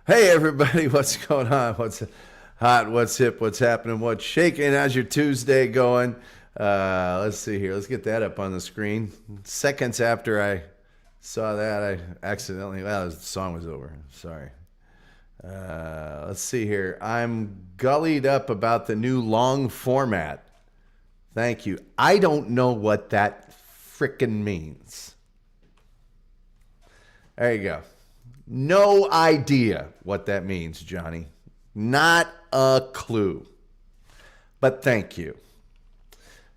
Hey everybody, what's going on? What's hot? What's hip? What's happening? What's shaking? How's your Tuesday going? Let's see here. Let's get that up on the screen. Seconds after I saw that, I accidentally, well, the song was over. Sorry. Let's see here. I'm gullied up about the new long format. Thank you. I don't know what that frickin' means. There you go. No idea what that means, Johnny. Not a clue. But thank you.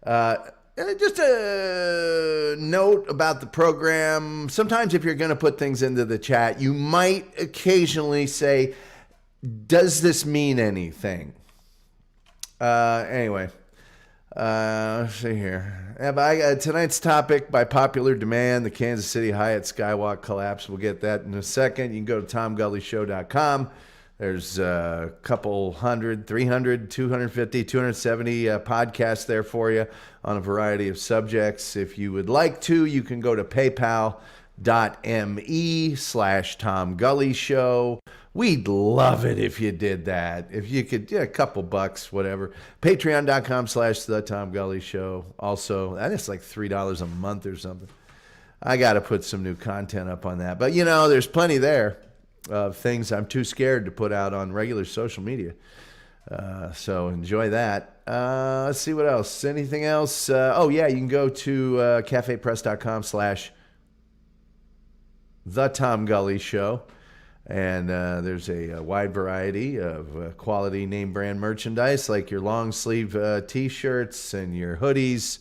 Just a note about the program. Sometimes if you're going to put things into the chat, you might occasionally say, does this mean anything? Anyway. Let's see here. Tonight's topic, by popular demand, the Kansas City Hyatt Skywalk collapse. We'll get that in a second. You can go to TomGullyShow.com. There's a couple hundred, 300, 250, 270 podcasts there for you on a variety of subjects. If you would like to, you can go to paypal.me/TomGullyShow. We'd love it if you did that. If you could, a couple bucks, whatever. Patreon.com/The Tom Gully Show. Also, that is like $3 a month or something. I got to put some new content up on that. But, there's plenty there of things I'm too scared to put out on regular social media. So enjoy that. Let's see what else. Anything else? You can go to cafepress.com/The Tom Gully Show. And there's a wide variety of quality name brand merchandise, like your long sleeve t-shirts and your hoodies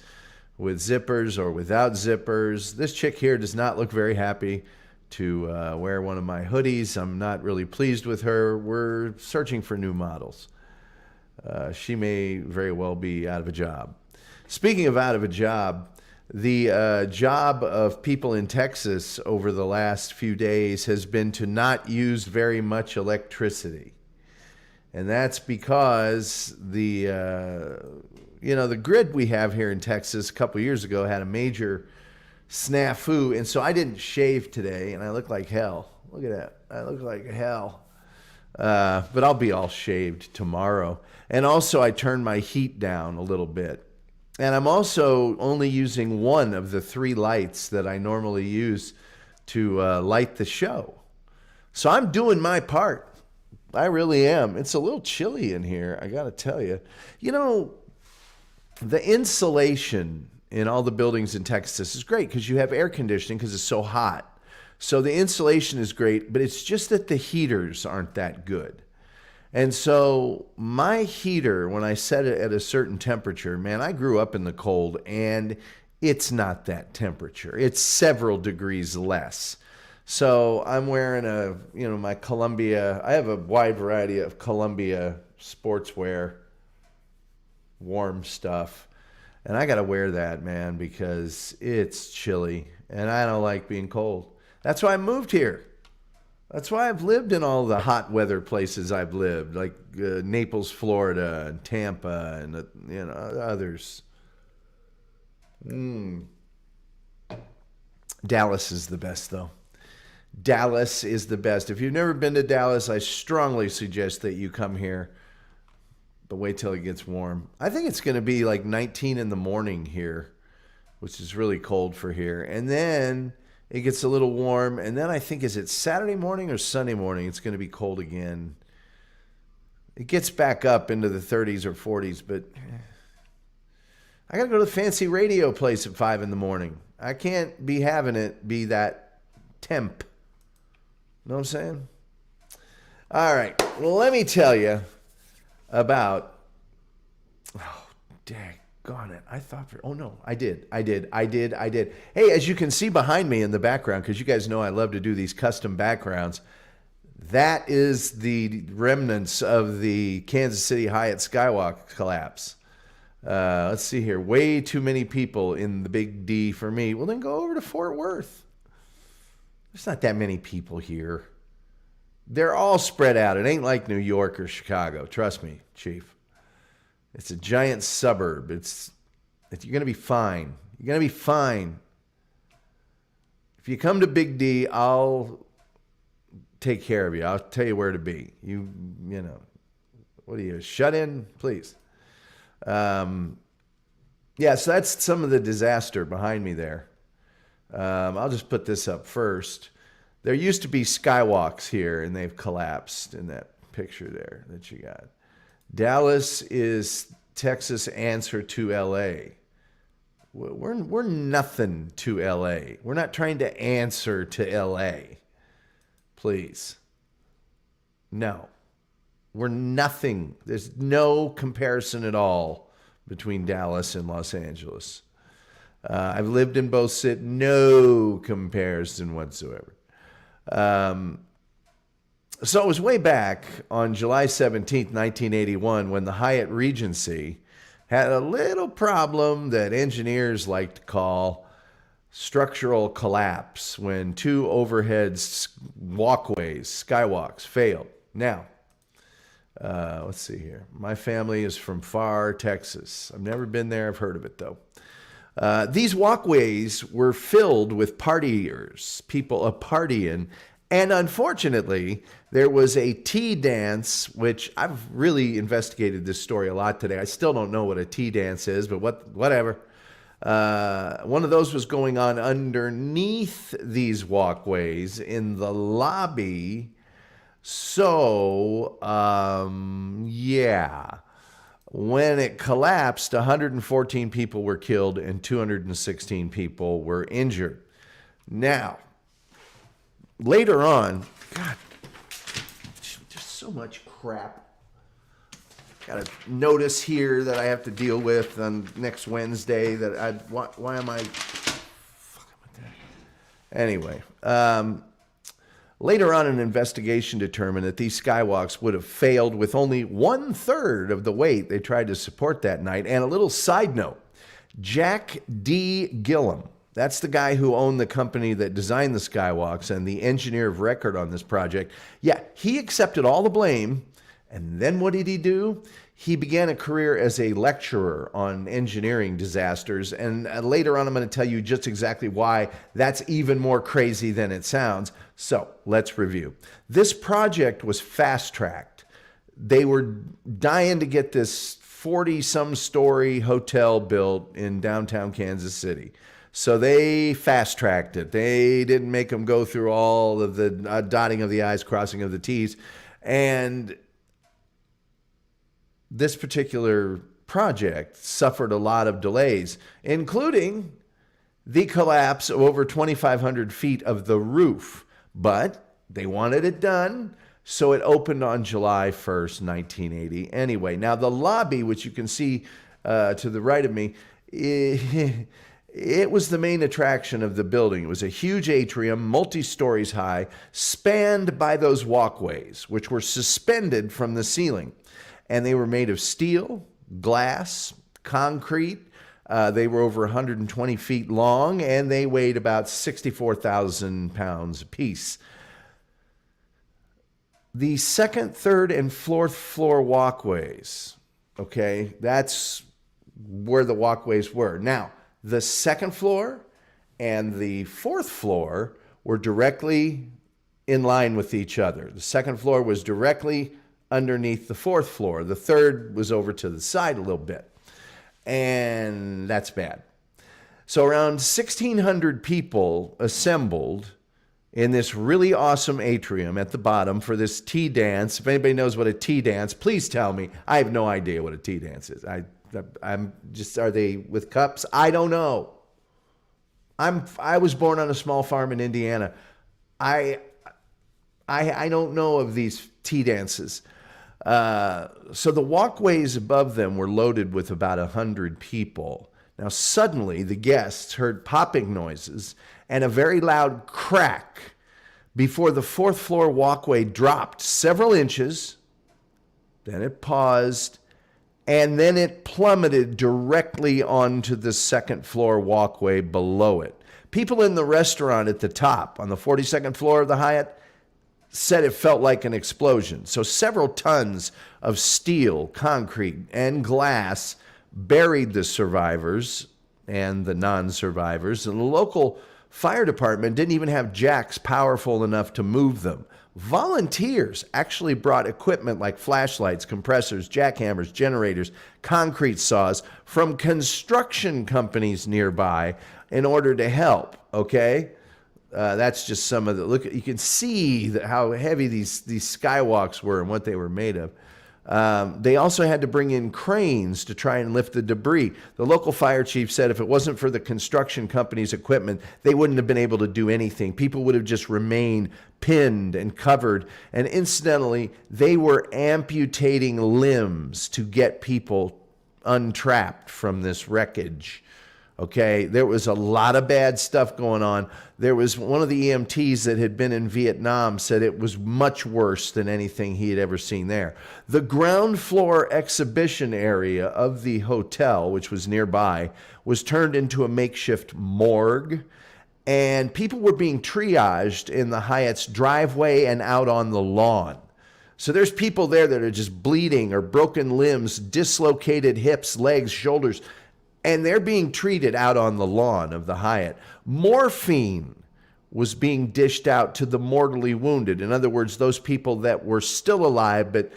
with zippers or without zippers. This chick here does not look very happy to wear one of my hoodies. I'm not really pleased with her. We're searching for new models. She may very well be out of a job. Speaking of out of a job, the job of people in Texas over the last few days has been to not use very much electricity. And that's because the grid we have here in Texas a couple years ago had a major snafu. And so I didn't shave today, and I look like hell. Look at that. I look like hell. But I'll be all shaved tomorrow. And also I turned my heat down a little bit. And I'm also only using one of the 3 lights that I normally use to light the show. So I'm doing my part. I really am. It's a little chilly in here, I got to tell you. The insulation in all the buildings in Texas is great because you have air conditioning because it's so hot. So the insulation is great, but it's just that the heaters aren't that good. And so my heater, when I set it at a certain temperature, man, I grew up in the cold, and it's not that temperature. It's several degrees less. So I'm wearing my Columbia. I have a wide variety of Columbia sportswear, warm stuff. And I got to wear that, man, because it's chilly, and I don't like being cold. That's why I moved here. That's why I've lived in all the hot weather places I've lived, like Naples, Florida, and Tampa, and others. Dallas is the best, though. Dallas is the best. If you've never been to Dallas, I strongly suggest that you come here. But wait till it gets warm. I think it's going to be like 19 in the morning here, which is really cold for here. And then it gets a little warm, and then I think, is it Saturday morning or Sunday morning? It's going to be cold again. It gets back up into the 30s or 40s, but I got to go to the fancy radio place at 5 in the morning. I can't be having it be that temp. Know what I'm saying? All right, well, let me tell you about, dang. Gone it. I thought I did. Hey, as you can see behind me in the background, because you guys know I love to do these custom backgrounds, that is the remnants of the Kansas City Hyatt Skywalk collapse. Let's see here. Way too many people in the Big D for me. Well, then go over to Fort Worth. There's not that many people here. They're all spread out. It ain't like New York or Chicago. Trust me, Chief. It's a giant suburb. You're going to be fine. You're going to be fine. If you come to Big D, I'll take care of you. I'll tell you where to be. You know, what are you, shut in? Please. Yeah, so that's some of the disaster behind me there. I'll just put this up first. There used to be skywalks here, and they've collapsed in that picture there that you got. Dallas is Texas' answer to L.A. We're nothing to L.A. We're not trying to answer to L.A. Please. No. We're nothing. There's no comparison at all between Dallas and Los Angeles. I've lived in both cities. No comparison whatsoever. So it was way back on July 17th, 1981, when the Hyatt Regency had a little problem that engineers like to call structural collapse when two overhead walkways, skywalks, failed. Now, let's see here. My family is from far Texas. I've never been there. I've heard of it, though. These walkways were filled with partiers, people partying, and unfortunately, there was a tea dance, which I've really investigated this story a lot today. I still don't know what a tea dance is, but whatever. One of those was going on underneath these walkways in the lobby. So, yeah. When it collapsed, 114 people were killed and 216 people were injured. Now, later on, God, just so much crap. Got a notice here that I have to deal with on next Wednesday. Why am I fucking with that? Anyway, later on, an investigation determined that these skywalks would have failed with only 1/3 of the weight they tried to support that night. And a little side note, Jack D. Gillum, that's the guy who owned the company that designed the skywalks and the engineer of record on this project. Yeah, he accepted all the blame. And then what did he do? He began a career as a lecturer on engineering disasters. And later on, I'm going to tell you just exactly why that's even more crazy than it sounds. So let's review. This project was fast-tracked. They were dying to get this 40-some story hotel built in downtown Kansas City. So they fast-tracked it. They didn't make them go through all of the dotting of the I's, crossing of the T's. And this particular project suffered a lot of delays, including the collapse of over 2,500 feet of the roof. But they wanted it done, so it opened on July 1st, 1980. Anyway, now the lobby, which you can see to the right of me, it was the main attraction of the building. It was a huge atrium, multi-stories high, spanned by those walkways, which were suspended from the ceiling. And they were made of steel, glass, concrete. They were over 120 feet long, and they weighed about 64,000 pounds apiece. The second, third, and fourth floor walkways, okay, that's where the walkways were. Now, the second floor and the fourth floor were directly in line with each other. The second floor was directly underneath the fourth floor. The third was over to the side a little bit. And that's bad. So around 1,600 people assembled in this really awesome atrium at the bottom for this tea dance. If anybody knows what a tea dance, please tell me. I have no idea what a tea dance is. I'm just, are they with cups? I don't know. I was born on a small farm in Indiana. I don't know of these tea dances. So the walkways above them were loaded with about 100 people. Now suddenly the guests heard popping noises and a very loud crack before the fourth floor walkway dropped several inches. Then it paused, and then it plummeted directly onto the second floor walkway below it. People in the restaurant at the top on the 42nd floor of the Hyatt said it felt like an explosion. So several tons of steel, concrete, and glass buried the survivors and the non-survivors. And the local fire department didn't even have jacks powerful enough to move them. volunteers actually brought equipment like flashlights, compressors, jackhammers, generators, concrete saws from construction companies nearby in order to help, okay? That's just some of the, look, you can see how heavy these skywalks were and what they were made of. They also had to bring in cranes to try and lift the debris. The local fire chief said if it wasn't for the construction company's equipment, they wouldn't have been able to do anything. People would have just remained pinned and covered. And incidentally, they were amputating limbs to get people untrapped from this wreckage. Okay, there was a lot of bad stuff going on. There was one of the EMTs that had been in Vietnam said it was much worse than anything he had ever seen there. The ground floor exhibition area of the hotel, which was nearby, was turned into a makeshift morgue, and people were being triaged in the Hyatt's driveway and out on the lawn. So there's people there that are just bleeding or broken limbs, dislocated hips, legs, shoulders, and they're being treated out on the lawn of the Hyatt. Morphine was being dished out to the mortally wounded. In other words, those people that were still alive, but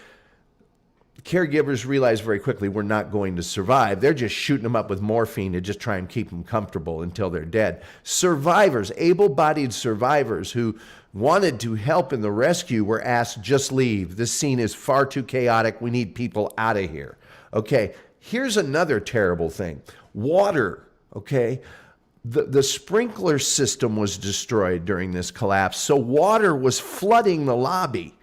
caregivers realized very quickly we're not going to survive. They're just shooting them up with morphine to just try and keep them comfortable until they're dead. Survivors, able-bodied survivors who wanted to help in the rescue were asked, just leave. This scene is far too chaotic. We need people out of here. Okay, here's another terrible thing. Water, okay? The sprinkler system was destroyed during this collapse, so water was flooding the lobby,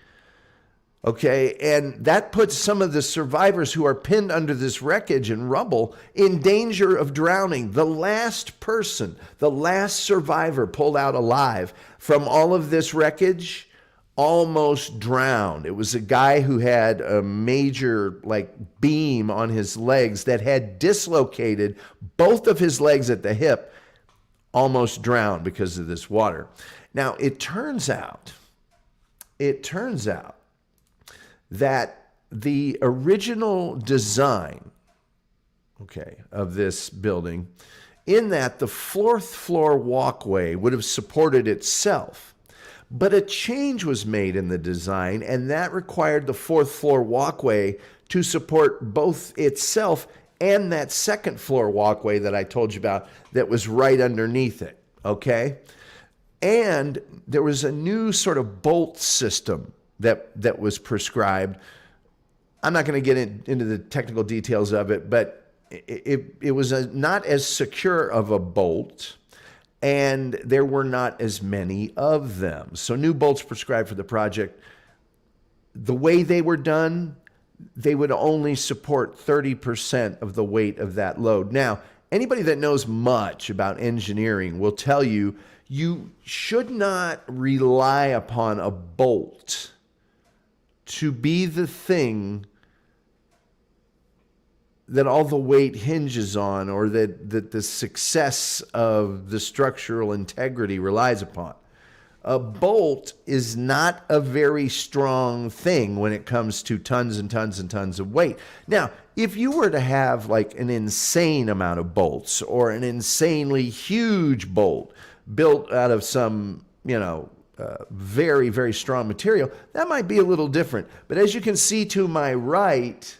okay? And that puts some of the survivors who are pinned under this wreckage and rubble in danger of drowning. The last person, the last survivor pulled out alive from all of this wreckage almost drowned. It was a guy who had a major beam on his legs that had dislocated both of his legs at the hip, almost drowned because of this water. Now, it turns out that the original design, okay, of this building, in that the fourth floor walkway would have supported itself. But a change was made in the design, and that required the fourth floor walkway to support both itself and that second floor walkway that I told you about that was right underneath it, okay? And there was a new sort of bolt system that was prescribed. I'm not going to get into the technical details of it, but it was not as secure of a bolt, and there were not as many of them. So new bolts prescribed for the project. The way they were done, they would only support 30% of the weight of that load. Now, anybody that knows much about engineering will tell you, you should not rely upon a bolt to be the thing that all the weight hinges on, or that the success of the structural integrity relies upon. A bolt is not a very strong thing when it comes to tons and tons and tons of weight. Now, if you were to have an insane amount of bolts or an insanely huge bolt built out of some, very, very strong material, that might be a little different. But as you can see to my right,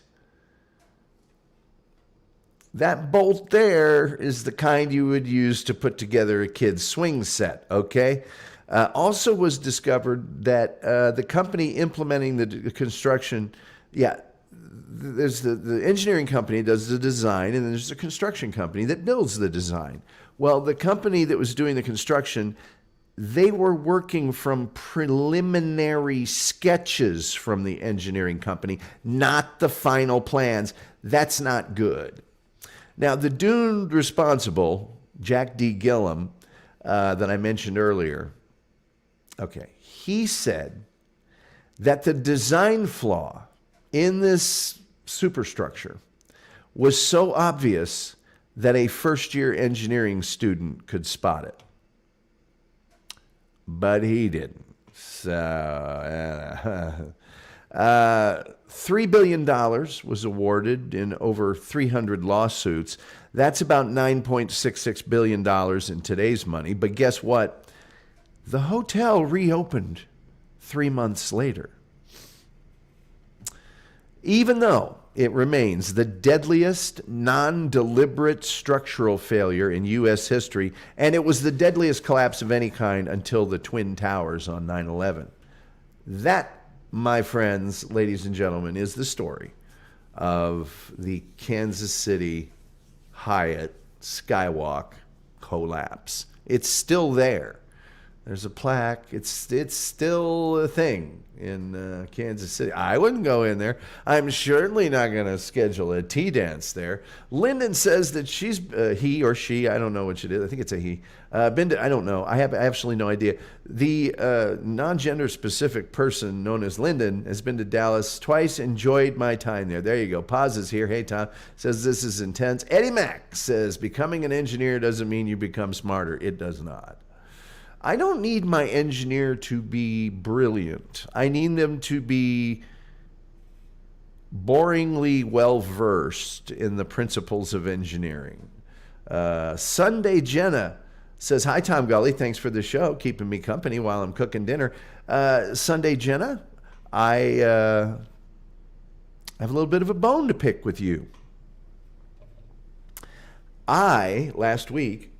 that bolt there is the kind you would use to put together a kid's swing set, okay? Also was discovered that the company implementing the construction, there's the engineering company does the design, and then there's the construction company that builds the design. Well, the company that was doing the construction, they were working from preliminary sketches from the engineering company, not the final plans. That's not good. Now, the dude responsible, Jack D. Gillum, that I mentioned earlier, okay, he said that the design flaw in this superstructure was so obvious that a first-year engineering student could spot it. But he didn't. So, $3 billion was awarded in over 300 lawsuits. That's about $9.66 billion in today's money. But guess what? The hotel reopened 3 months later. Even though it remains the deadliest non-deliberate structural failure in U.S. history, and it was the deadliest collapse of any kind until the Twin Towers on 9/11. That, my friends, ladies and gentlemen, is the story of the Kansas City Hyatt Skywalk collapse. It's still there. There's a plaque. It's still a thing in Kansas City. I wouldn't go in there. I'm certainly not going to schedule a tea dance there. Lyndon says that she's, he or she, I don't know which it is. I think it's a he. I don't know. I have absolutely no idea. The non-gender specific person known as Lyndon has been to Dallas twice, enjoyed my time there. There you go. Paz is here. Hey, Tom. Says this is intense. Eddie Mack says becoming an engineer doesn't mean you become smarter. It does not. I don't need my engineer to be brilliant. I need them to be boringly well-versed in the principles of engineering. Sunday Jenna says, hi, Tom Gully. Thanks for the show, keeping me company while I'm cooking dinner. Sunday Jenna, I have a little bit of a bone to pick with you. Last week,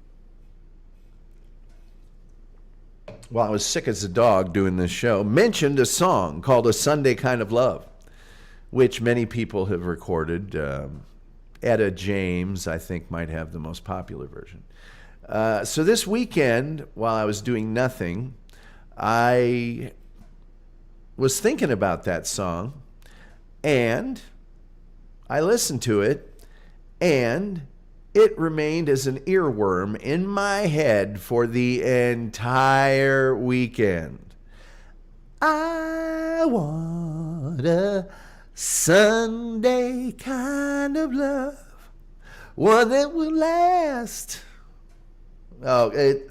while I was sick as a dog doing this show, mentioned a song called A Sunday Kind of Love, which many people have recorded. Etta James, I think, might have the most popular version. So this weekend, while I was doing nothing, I was thinking about that song, and I listened to it, and it remained as an earworm in my head for the entire weekend. I want a Sunday kind of love, one that will last. And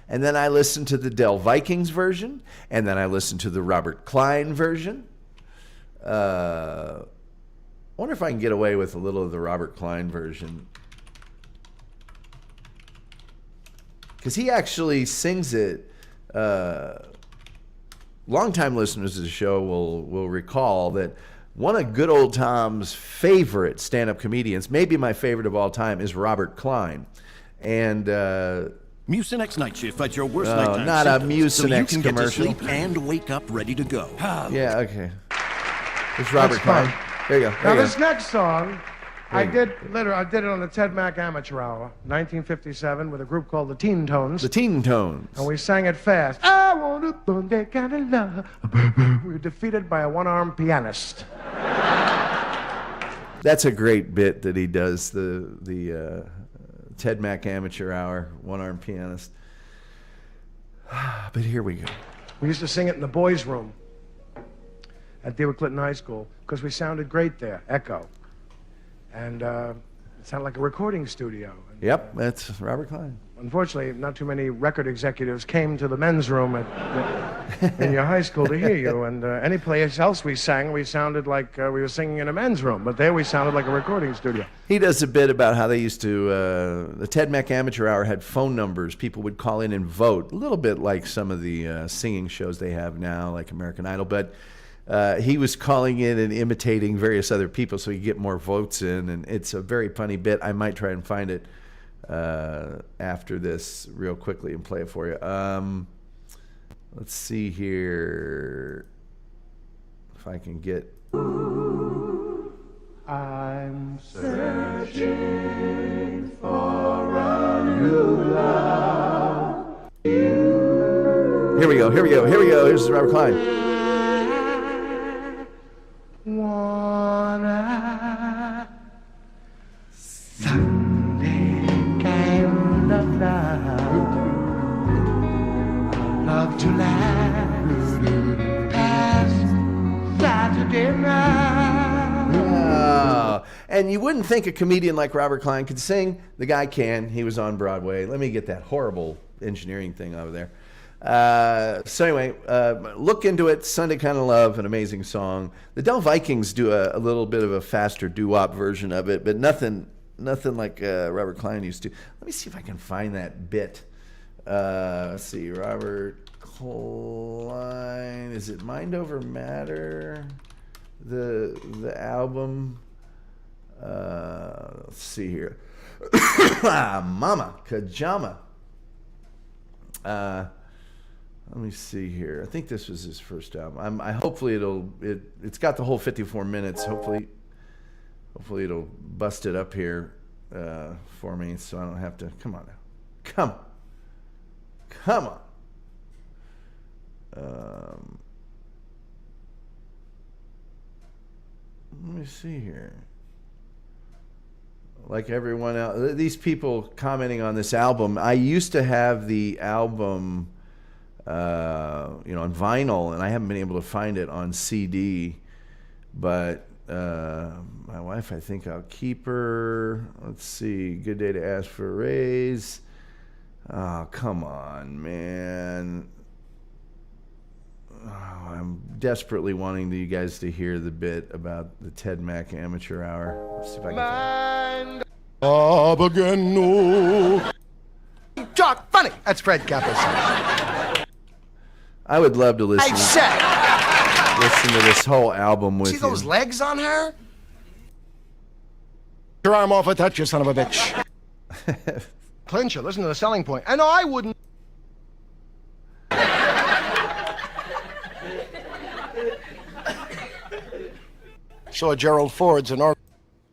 then I listened to the Del Vikings version, and then I listened to the Robert Klein version. I wonder if I can get away with a little of the Robert Klein version, because he actually sings it. Longtime listeners of the show will recall that one of good old Tom's favorite stand-up comedians, maybe my favorite of all time, is Robert Klein. And Mucinex Night Shift at your worst nighttime not a symptoms, Mucinex so you can commercial. Get to sleep and wake up ready to go. Yeah, okay. It's Robert Klein. There you go. Now this next song, I did it on the Ted Mack Amateur Hour, 1957, with a group called the Teen Tones. The Teen Tones. And we sang it fast. I want a Sunday kind of love. We were defeated by a one-armed pianist. That's a great bit that he does, the Ted Mack Amateur Hour, one-armed pianist. But here we go. We used to sing it in the boys' room at DeWitt Clinton High School because we sounded great there, echo. And it sounded like a recording studio. Yep, that's Robert Klein. Unfortunately, not too many record executives came to the men's room in your high school to hear you. And any place else we sang, we sounded like we were singing in a men's room. But there we sounded like a recording studio. He does a bit about how they used to, the Ted Mack Amateur Hour had phone numbers. People would call in and vote, a little bit like some of the singing shows they have now, like American Idol. But he was calling in and imitating various other people so he could get more votes in. And it's a very funny bit. I might try and find it after this real quickly and play it for you. Let's see here if I can get... I'm searching for a new love. Here we go. Here's Robert Klein. Wanna Sunday kind of love to last past Saturday night. And you wouldn't think a comedian like Robert Klein could sing. The guy can. He was on Broadway. Let me get that horrible engineering thing over there. So anyway, look into it. Sunday Kind of Love, an amazing song. The Del Vikings do a little bit of a faster doo-wop version of it, but nothing like Robert Klein used to. Let me see if I can find that bit. Let's see, Robert Klein. Is it Mind Over Matter? The album. Let's see here. Mama Kajama. Let me see here. I think this was his first album. Hopefully it's got the whole 54 minutes. Hopefully it'll bust it up here for me, so I don't have to. Come on now. Come on. Let me see here. Like everyone else, these people commenting on this album, I used to have the album, on vinyl, and I haven't been able to find it on CD. But my wife, I think I'll keep her. Let's see. Good Day to Ask for a Raise. Oh, come on, man. Oh, I'm desperately wanting you guys to hear the bit about the Ted Mack Amateur Hour. Let's see if I can. Jock, funny. That's Fred Kappas. I would love to listen. I said. Listen to this whole album with you. See those legs on her? Your arm off a touch, you son of a bitch. Clincher, listen to the selling point. And I wouldn't. Saw Gerald Ford's an or.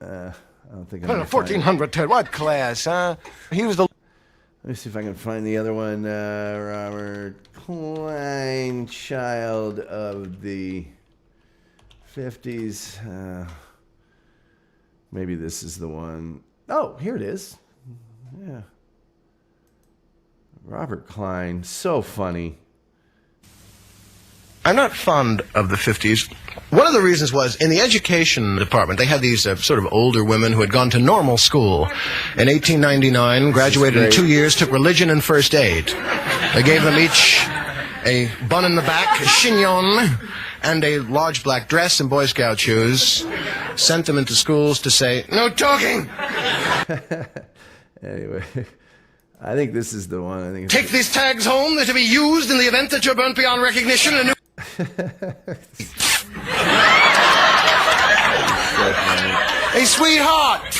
I don't think I'm 1400 Ted. What class, huh? He was the. Let me see if I can find the other one. Robert Klein, child of the 50s. Maybe this is the one. Oh, here it is. Yeah. Robert Klein, so funny. I'm not fond of the 50s. One of the reasons was, in the education department, they had these sort of older women who had gone to normal school. In 1899, graduated in 2 years, took religion and first aid. They gave them each a bun in the back, a chignon, and a large black dress and Boy Scout shoes. Sent them into schools to say, "No talking!" Anyway, I think this is the one. I think. Take these tags home. They're to be used in the event that you're burnt beyond recognition. And hey, sweetheart.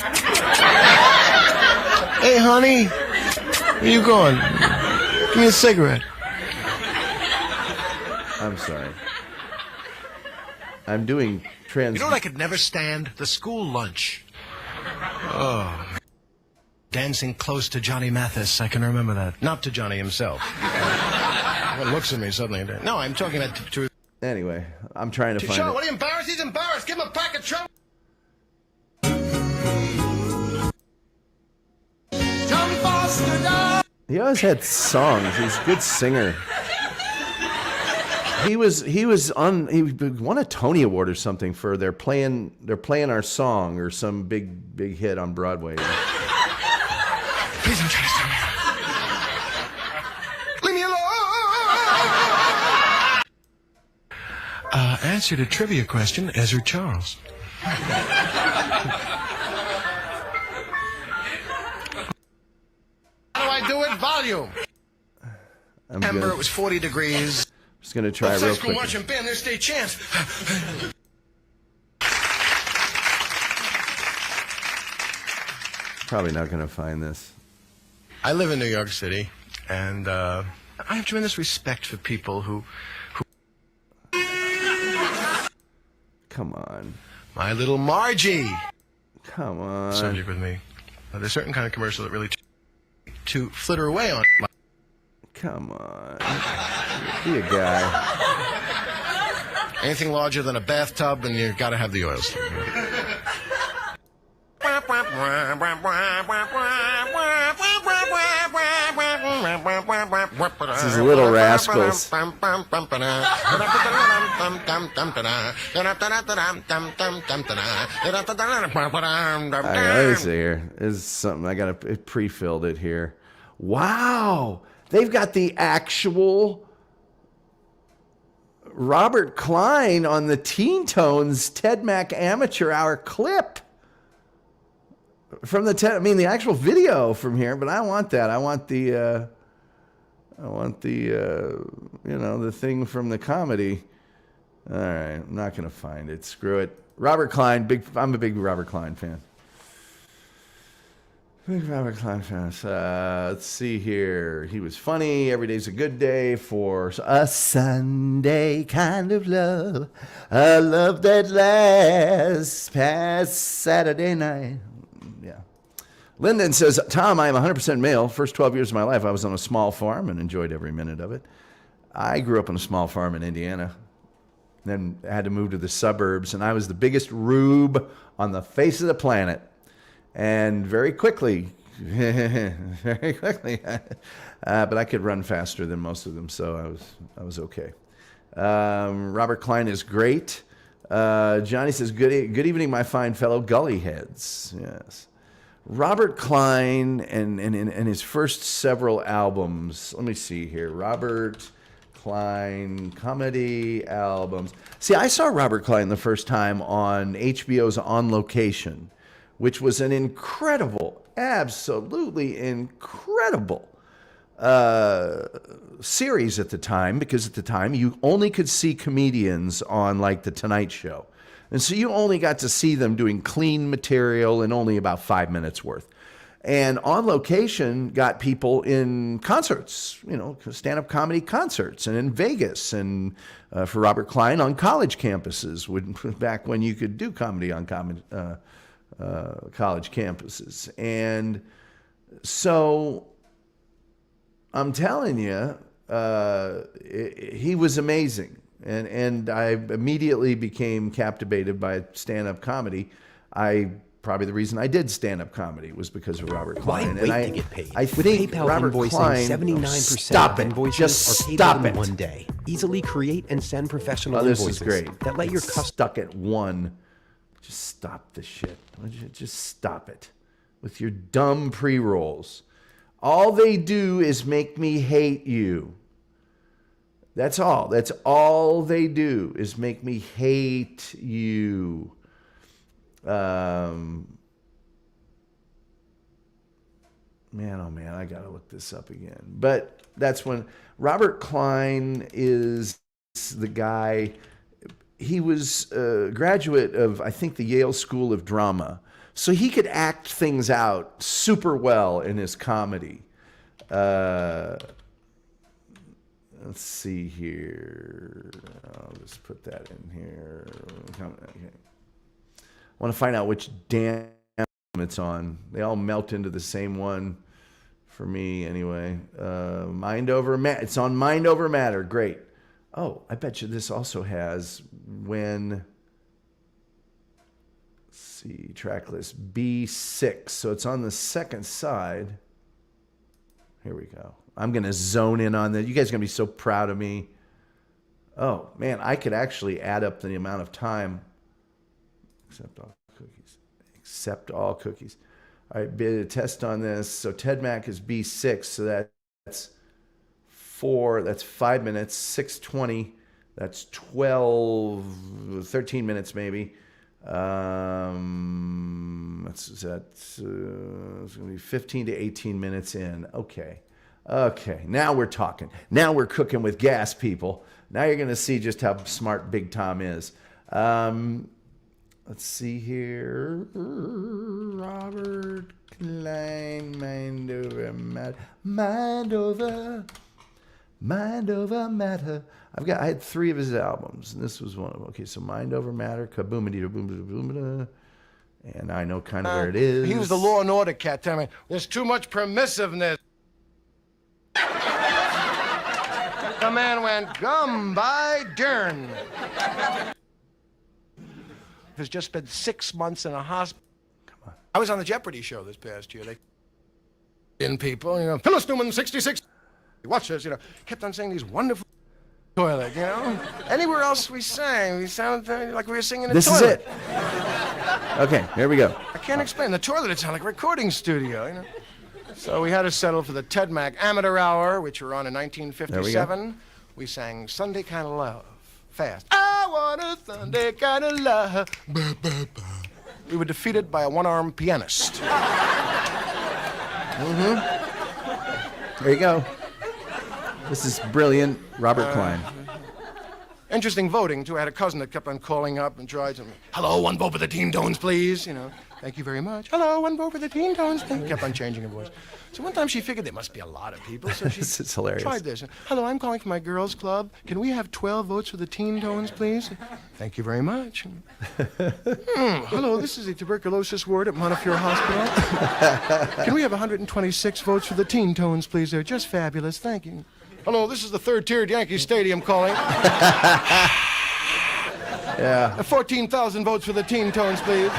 Hey, honey. Where you going? Give me a cigarette. I'm sorry. I'm doing trans. You know what I could never stand? The school lunch. Oh. Dancing close to Johnny Mathis. I can remember that. Not to Johnny himself. One looks at me suddenly. No, I'm talking about to Anyway, I'm trying to find Sean, it. what are you embarrassed? He's embarrassed. Give him a pack of trouble. He always had songs. He's a good singer. He won a Tony Award or something for they're playing our song or some big hit on Broadway. Please don't try to stop me. Leave me alone. Answer to trivia question, Ezra Charles. How do I do it? Volume. Remember, it was 40 degrees. Just going to try real quick. Watch them bend their state chance. Probably not going to find this. I live in New York City, and I have tremendous respect for people who... Come on. My little Margie. Come on. Subject with me. There's a certain kind of commercial that really to flitter away on. Come on. Be a guy. Anything larger than a bathtub, then you've got to have the oils. This is Little Rascals. Let me see here. This is something I got to pre-filled it here. Wow, they've got the actual Robert Klein on the Teen Tones Ted Mack Amateur Hour clip from the the actual video from here. But I want that. I want the I want the, the thing from the comedy. All right, I'm not going to find it. Screw it. Robert Klein, I'm a big Robert Klein fan. Big Robert Klein fan. Let's see here. He was funny. Every day's a good day for a Sunday kind of love. A love that lasts past Saturday night. Yeah. Lyndon says, Tom, I am 100% male. First 12 years of my life, I was on a small farm and enjoyed every minute of it. I grew up on a small farm in Indiana. Then had to move to the suburbs, and I was the biggest rube on the face of the planet. And very quickly, but I could run faster than most of them, so I was okay. Robert Klein is great. Johnny says, good evening, my fine fellow gully heads. Yes. Robert Klein and his first several albums. Let me see here. Robert Klein comedy albums. See, I saw Robert Klein the first time on HBO's On Location, which was an incredible, absolutely incredible series at the time, because at the time you only could see comedians on like The Tonight Show. And so you only got to see them doing clean material and only about 5 minutes worth. And On Location got people in concerts, stand-up comedy concerts, and in Vegas, and for Robert Klein on college campuses, back when you could do comedy on college campuses. And so I'm telling you, he was amazing. And I immediately became captivated by stand-up comedy. Probably the reason I did stand-up comedy was because of Robert Klein. Why wait to get paid? I With think PayPal Robert invoicing, Klein. 79% Stop of it! invoices Just are paid stop within it! 1 day. Easily create and send professional Oh, this invoices is great. that let your customers. Stuck at one. Just stop the shit. Just stop it with your dumb pre-rolls. All they do is make me hate you. That's all. That's all they do is make me hate you. Man, oh man, I gotta look this up again. But that's when Robert Klein is the guy. He was a graduate of, I think, the Yale School of Drama. So he could act things out super well in his comedy. Let's see here. I'll just put that in here. Okay. I want to find out which damn it's on. They all melt into the same one for me anyway. Mind Over Matter. It's on Mind Over Matter. Great. Oh, I bet you this also has when, let's see, track list B6. So it's on the second side. Here we go. I'm going to zone in on that. You guys are going to be so proud of me. Oh, man, I could actually add up the amount of time. Accept all cookies. Accept all cookies. All right, bit of test on this. So Ted Mac is B6, so that's 5 minutes, 6:20. That's 13 minutes maybe. It's going to be 15 to 18 minutes in. Okay, now we're talking. Now we're cooking with gas, people. Now you're going to see just how smart Big Tom is. Let's see here. Robert Klein, Mind Over Matter. Mind Over Matter. I had 3 of his albums, and this was one of them. Okay, so Mind Over Matter, Kaboom-a-dee-da, boom-a-da-boom-a-da. And I know kind of where it is. He was the law and order cat. Tell me, there's too much permissiveness. The man went gum by darn. Has just spent 6 months in a hospital. Come on. I was on the Jeopardy show this past year. They in people, Phyllis Newman, 66. Watch this, kept on saying these wonderful toilet, Anywhere else we sang, we sounded like we were singing in a This toilet. is it. Okay, here we go. I can't explain. The toilet, it sounded like a recording studio, So we had to settle for the Ted Mac Amateur Hour, which were on in 1957. We sang Sunday Kind of Love, fast. I want a Sunday kind of love. Bah, bah, bah. We were defeated by a one-armed pianist. There you go. This is brilliant, Robert Klein. Interesting voting, too. I had a cousin that kept on calling up and tried to, hello, one vote for the Teen Tones, please. Thank you very much. Hello, one vote for the Teen Tones, please. Kept on changing her voice. So one time she figured there must be a lot of people, so she This is hilarious. tried this. Hello, I'm calling from my girls' club. Can we have 12 votes for the Teen Tones, please? Thank you very much. Hello, this is the tuberculosis ward at Montefiore Hospital. Can we have 126 votes for the Teen Tones, please? They're just fabulous. Thank you. Hello, this is the third-tiered Yankee Stadium calling. Yeah. 14,000 votes for the Teen Tones, please.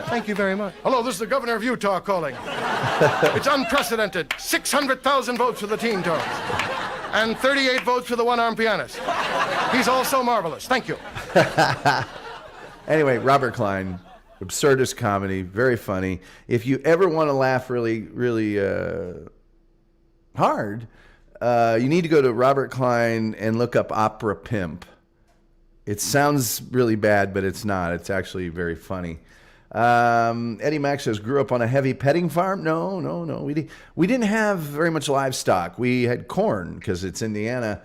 Thank you very much. Hello, this is the governor of Utah calling. It's unprecedented. 600,000 votes for the Teen Tones. And 38 votes for the one-armed pianist. He's also marvelous. Thank you. Anyway, Robert Klein, absurdist comedy, very funny. If you ever want to laugh really, really hard, you need to go to Robert Klein and look up Opera Pimp. It sounds really bad, but it's not. It's actually very funny. Eddie Mack says, grew up on a heavy petting farm? No. We didn't have very much livestock. We had corn because it's Indiana.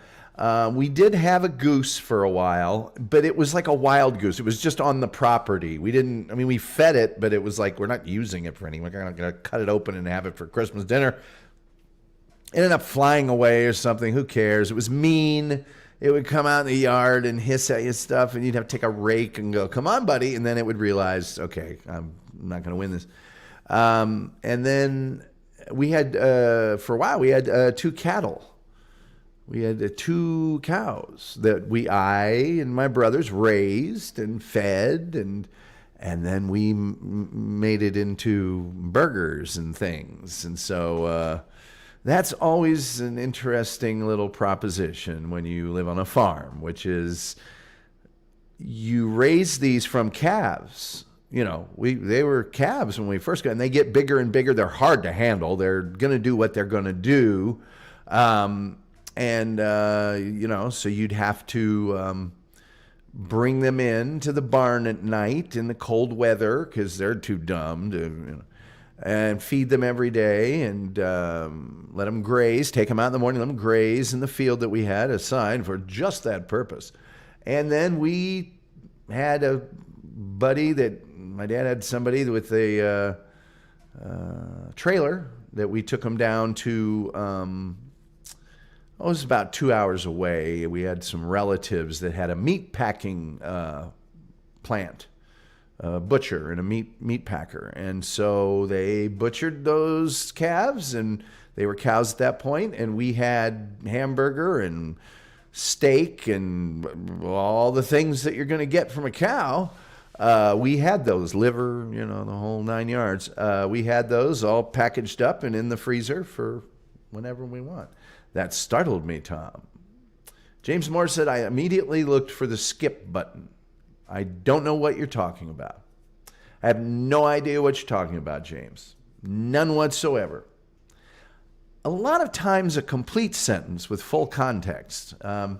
We did have a goose for a while, but it was like a wild goose. It was just on the property. We fed it, but it was like, we're not using it for anything. We're not going to cut it open and have it for Christmas dinner. It ended up flying away or something. Who cares? It was mean. It would come out in the yard and hiss at you stuff, and you'd have to take a rake and go, come on, buddy. And then it would realize, okay, I'm not going to win this. And then we had, for a while, we had 2 cattle. We had 2 cows that I and my brothers raised and fed, and then we made it into burgers and things. And so that's always an interesting little proposition when you live on a farm, which is you raise these from calves. They were calves when we first got, and they get bigger and bigger. They're hard to handle. They're going to do what they're going to do. So you'd have to bring them in to the barn at night in the cold weather because they're too dumb to, and feed them every day and let them graze, take them out in the morning, let them graze in the field that we had assigned for just that purpose. And then we had a buddy that my dad had somebody with a trailer that we took them down to, it was about 2 hours away. We had some relatives that had a meat packing plant. A butcher and a meat packer. And so they butchered those calves, and they were cows at that point, and we had hamburger and steak and all the things that you're going to get from a cow. We had those, liver, the whole 9 yards. We had those all packaged up and in the freezer for whenever we want. That startled me, Tom. James Moore said, I immediately looked for the skip button. I don't know what you're talking about. I have no idea what you're talking about, James. None whatsoever. A lot of times a complete sentence with full context. Tom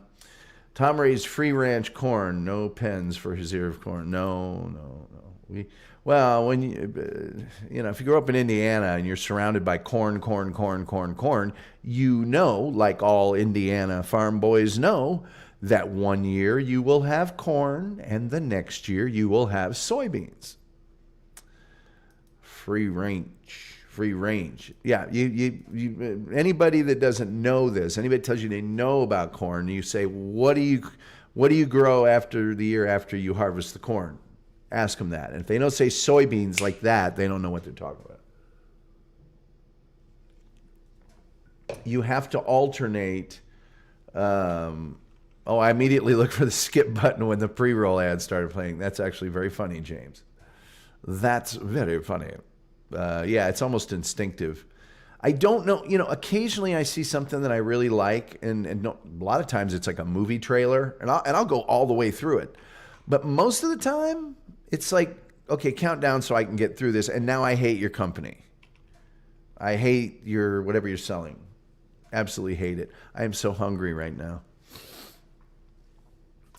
raised free ranch corn, no pens for his ear of corn. No. When if you grow up in Indiana and you're surrounded by corn, like all Indiana farm boys know, that one year you will have corn and the next year you will have soybeans. Free range. Yeah, you anybody that doesn't know this, anybody tells you they know about corn, you say, what do you grow after the year after you harvest the corn? Ask them that. And if they don't say soybeans like that, they don't know what they're talking about. You have to alternate. I immediately looked for the skip button when the pre-roll ad started playing. That's actually very funny, James. That's very funny. It's almost instinctive. I don't know, occasionally I see something that I really like, and a lot of times it's like a movie trailer, and I'll go all the way through it. But most of the time, it's like, okay, count down so I can get through this, and now I hate your company. I hate your whatever you're selling. Absolutely hate it. I am so hungry right now.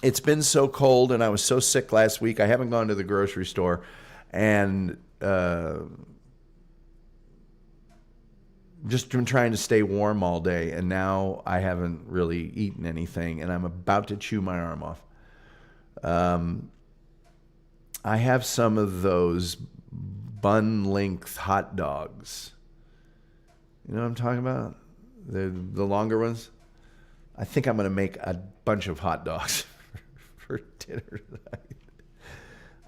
It's been so cold, and I was so sick last week. I haven't gone to the grocery store, and just been trying to stay warm all day, and now I haven't really eaten anything, and I'm about to chew my arm off. I have some of those bun-length hot dogs. You know what I'm talking about? The longer ones. I think I'm going to make a bunch of hot dogs for dinner tonight.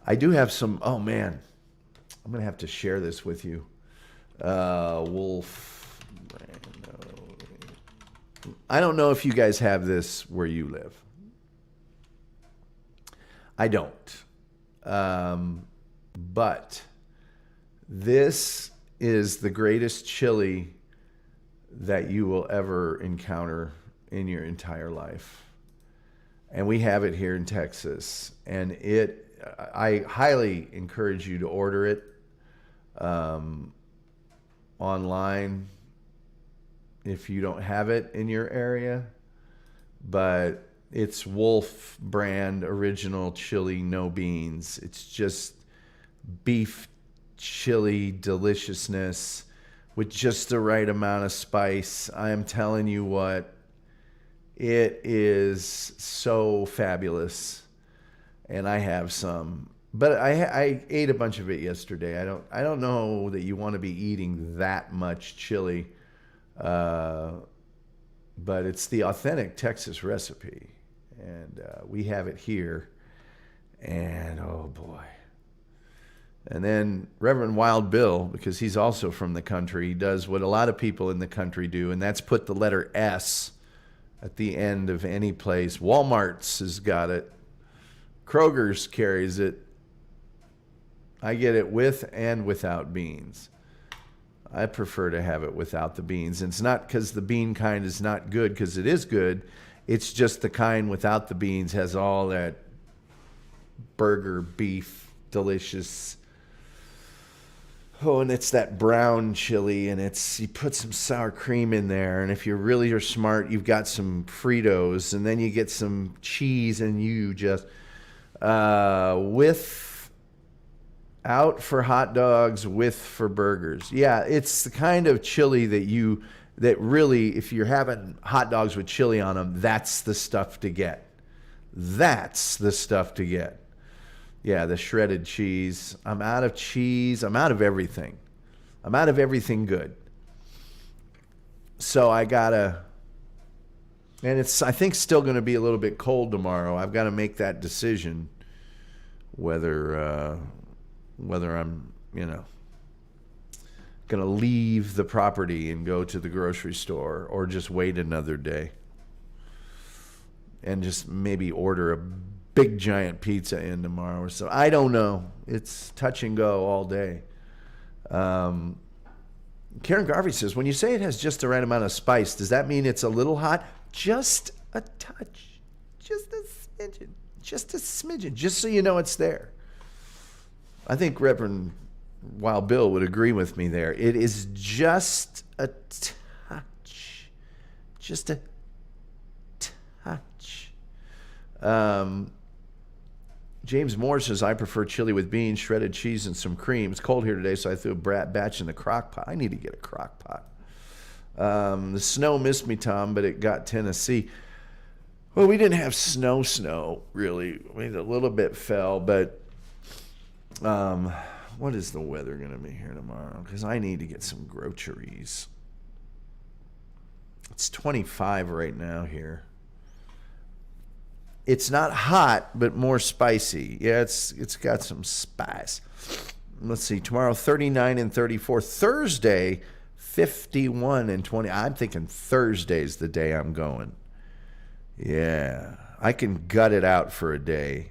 I do have some. Oh man, I'm going to have to share this with you. Wolf. I don't know if you guys have this where you live. I don't. But this is the greatest chili that you will ever encounter in your entire life. And we have it here in Texas. And I highly encourage you to order it online if you don't have it in your area. But it's Wolf brand original chili, no beans. It's just beef chili deliciousness with just the right amount of spice. I am telling you what, it is so fabulous. And I have some, but I ate a bunch of it yesterday. I don't know that you want to be eating that much chili, but it's the authentic Texas recipe, and we have it here. And oh boy. And then Reverend Wild Bill, because he's also from the country, he does what a lot of people in the country do, and that's put the letter S at the end of any place. Walmart's has got it. Kroger's carries it. I get it with and without beans. I prefer to have it without the beans. And it's not because the bean kind is not good, because it is good. It's just the kind without the beans has all that burger beef, delicious. Oh, and it's that brown chili, and you put some sour cream in there, and if you really are smart, you've got some Fritos, and then you get some cheese, and you just out for hot dogs, with for burgers. Yeah, it's the kind of chili that really, if you're having hot dogs with chili on them, that's the stuff to get. That's the stuff to get. Yeah, the shredded cheese. I'm out of cheese. I'm out of everything. I'm out of everything good. So I gotta, and it's, I think, still going to be a little bit cold tomorrow. I've got to make that decision whether I'm, going to leave the property and go to the grocery store, or just wait another day and just maybe order a big giant pizza in tomorrow or so. I don't know. It's touch and go all day. Karen Garvey says, when you say it has just the right amount of spice, does that mean it's a little hot? Just a touch. Just a smidgen. Just a smidgen. Just so you know it's there. I think Reverend Wild Bill would agree with me there. It is just a touch. Just a touch. James Moore says, I prefer chili with beans, shredded cheese, and some cream. It's cold here today, so I threw a batch in the crock pot. I need to get a crock pot. The snow missed me, Tom, but it got Tennessee. Well, we didn't have snow, really. I mean, a little bit fell, but what is the weather going to be here tomorrow? Because I need to get some groceries. It's 25 right now here. It's not hot, but more spicy. Yeah, it's got some spice. Let's see. Tomorrow, 39 and 34. Thursday, 51 and 20. I'm thinking Thursday's the day I'm going. Yeah. I can gut it out for a day.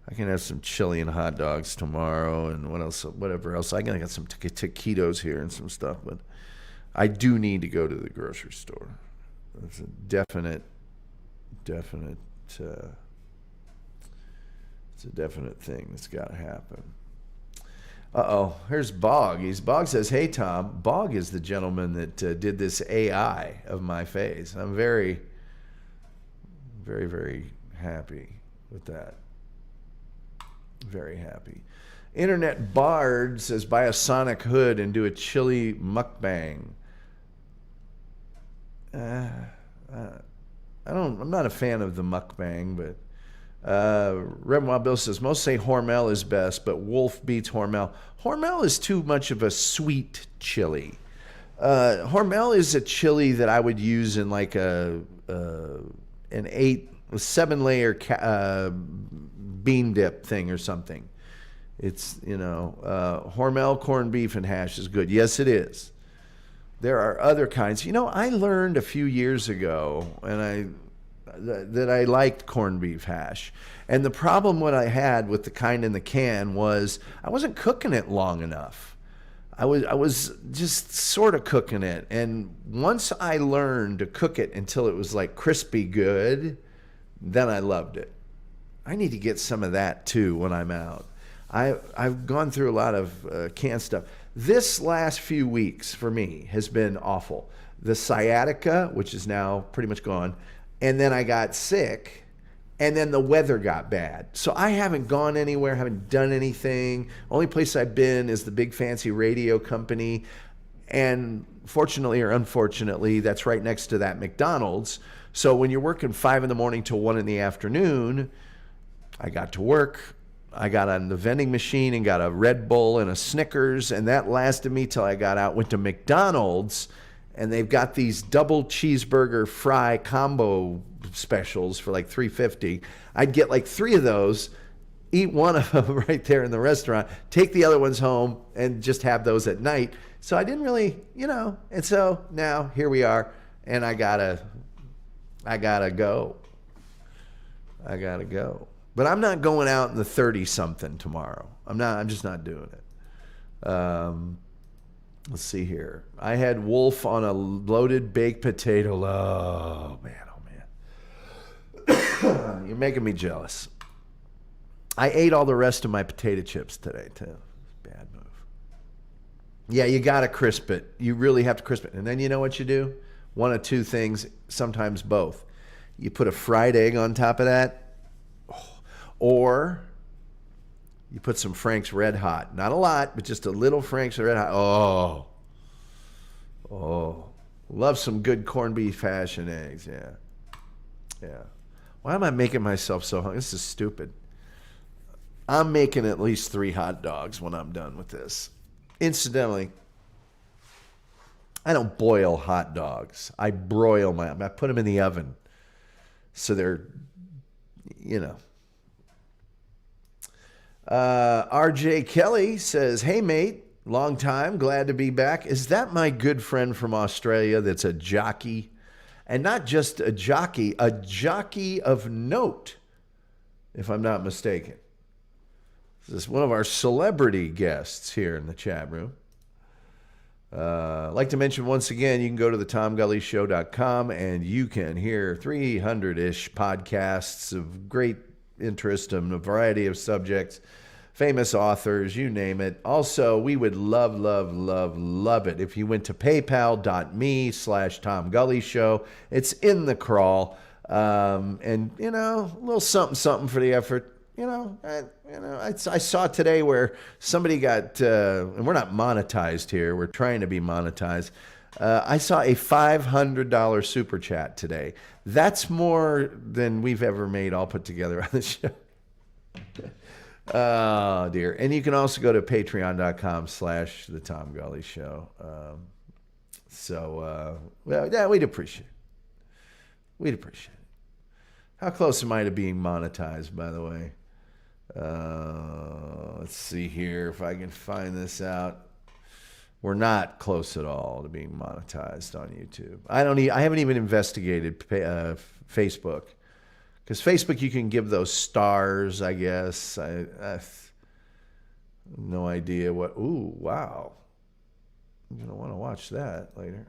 I can have some chili and hot dogs tomorrow, and whatever else. I got some taquitos here and some stuff, but I do need to go to the grocery store. It's a definite. It's a definite thing that's got to happen. Here's Bog. Bog says, hey, Tom. Bog is the gentleman that did this AI of my face. I'm very, very, very happy with that. Very happy. Internet Bard says, buy a Sonic hood and do a chili mukbang. I'm not a fan of the mukbang, but Reverend Wild Bill says most say Hormel is best, but Wolf beats Hormel. Hormel is too much of a sweet chili. Hormel is a chili that I would use in like an 7-layer bean dip thing or something. It's, Hormel corned beef and hash is good. Yes, it is. There are other kinds. I learned a few years ago, that I liked corned beef hash. And the problem what I had with the kind in the can was I wasn't cooking it long enough. I was just sort of cooking it. And once I learned to cook it until it was like crispy good, then I loved it. I need to get some of that too when I'm out. I've gone through a lot of canned stuff. This last few weeks for me has been awful. The sciatica, which is now pretty much gone, and then I got sick, and then the weather got bad. So I haven't gone anywhere, haven't done anything. Only place I've been is the big fancy radio company, and fortunately or unfortunately, that's right next to that McDonald's. So when you're working 5 in the morning till 1 in the afternoon, I got to work. I got on the vending machine and got a Red Bull and a Snickers, and that lasted me till I got out, went to McDonald's, and they've got these double cheeseburger fry combo specials for like $3.50. I'd get like 3 of those, eat one of them right there in the restaurant, take the other ones home, and just have those at night. So I didn't really, and so now here we are, and I gotta go. But I'm not going out in the 30-something tomorrow. I'm just not doing it. Let's see here. I had Wolf on a loaded baked potato. Oh, man. You're making me jealous. I ate all the rest of my potato chips today, too. Bad move. Yeah, you got to crisp it. You really have to crisp it. And then you know what you do? One of two things, sometimes both. You put a fried egg on top of that, or you put some Frank's Red Hot. Not a lot, but just a little Frank's Red Hot. Oh. Love some good corned beef hash and eggs, yeah. Why am I making myself so hungry? This is stupid. I'm making at least 3 hot dogs when I'm done with this. Incidentally, I don't boil hot dogs. I broil them. I put them in the oven. So they're, RJ Kelly says, hey, mate, long time, glad to be back. Is that my good friend from Australia that's a jockey? And not just a jockey of note, if I'm not mistaken. This is one of our celebrity guests here in the chat room. I'd like to mention once again, you can go to thetomgullyshow.com and you can hear 300-ish podcasts of great interest in a variety of subjects, famous authors, you name it. Also, we would love it if you went to paypal.me/TomGullyShow. It's in the crawl. And, a little something for the effort. I saw today where somebody got, and we're not monetized here. We're trying to be monetized. I saw a $500 super chat today. That's more than we've ever made all put together on the show. Oh, dear. And you can also go to patreon.com/The Tom Gully Show. We'd appreciate it. How close am I to being monetized, by the way? Let's see here if I can find this out. We're not close at all to being monetized on YouTube. I haven't even investigated Facebook, because Facebook you can give those stars, I guess. I have no idea what. Ooh, wow! I'm gonna want to watch that later.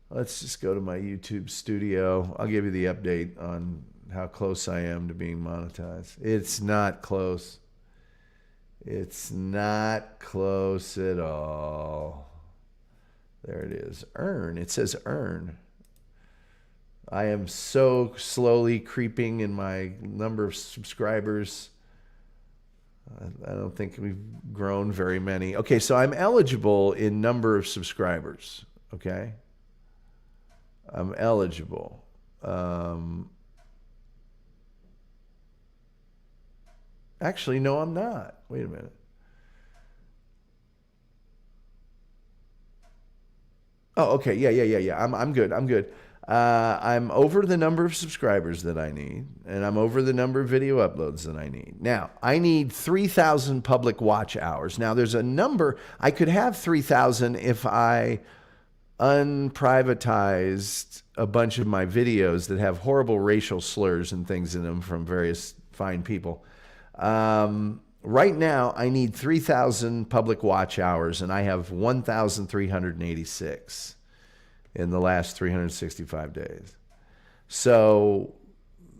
Let's just go to my YouTube studio. I'll give you the update on how close I am to being monetized. It's not close. It's not close at all. There it is. Earn. It says earn. I am so slowly creeping in my number of subscribers. I don't think we've grown very many. Okay, so I'm eligible in number of subscribers. Okay? I'm eligible. Actually, no, I'm not. Wait a minute. Oh, okay. Yeah. I'm good. I'm over the number of subscribers that I need, and I'm over the number of video uploads that I need. Now, I need 3,000 public watch hours. Now, there's a number. I could have 3,000 if I unprivatized a bunch of my videos that have horrible racial slurs and things in them from various fine people. Right now, I need 3,000 public watch hours, and I have 1,386 in the last 365 days. So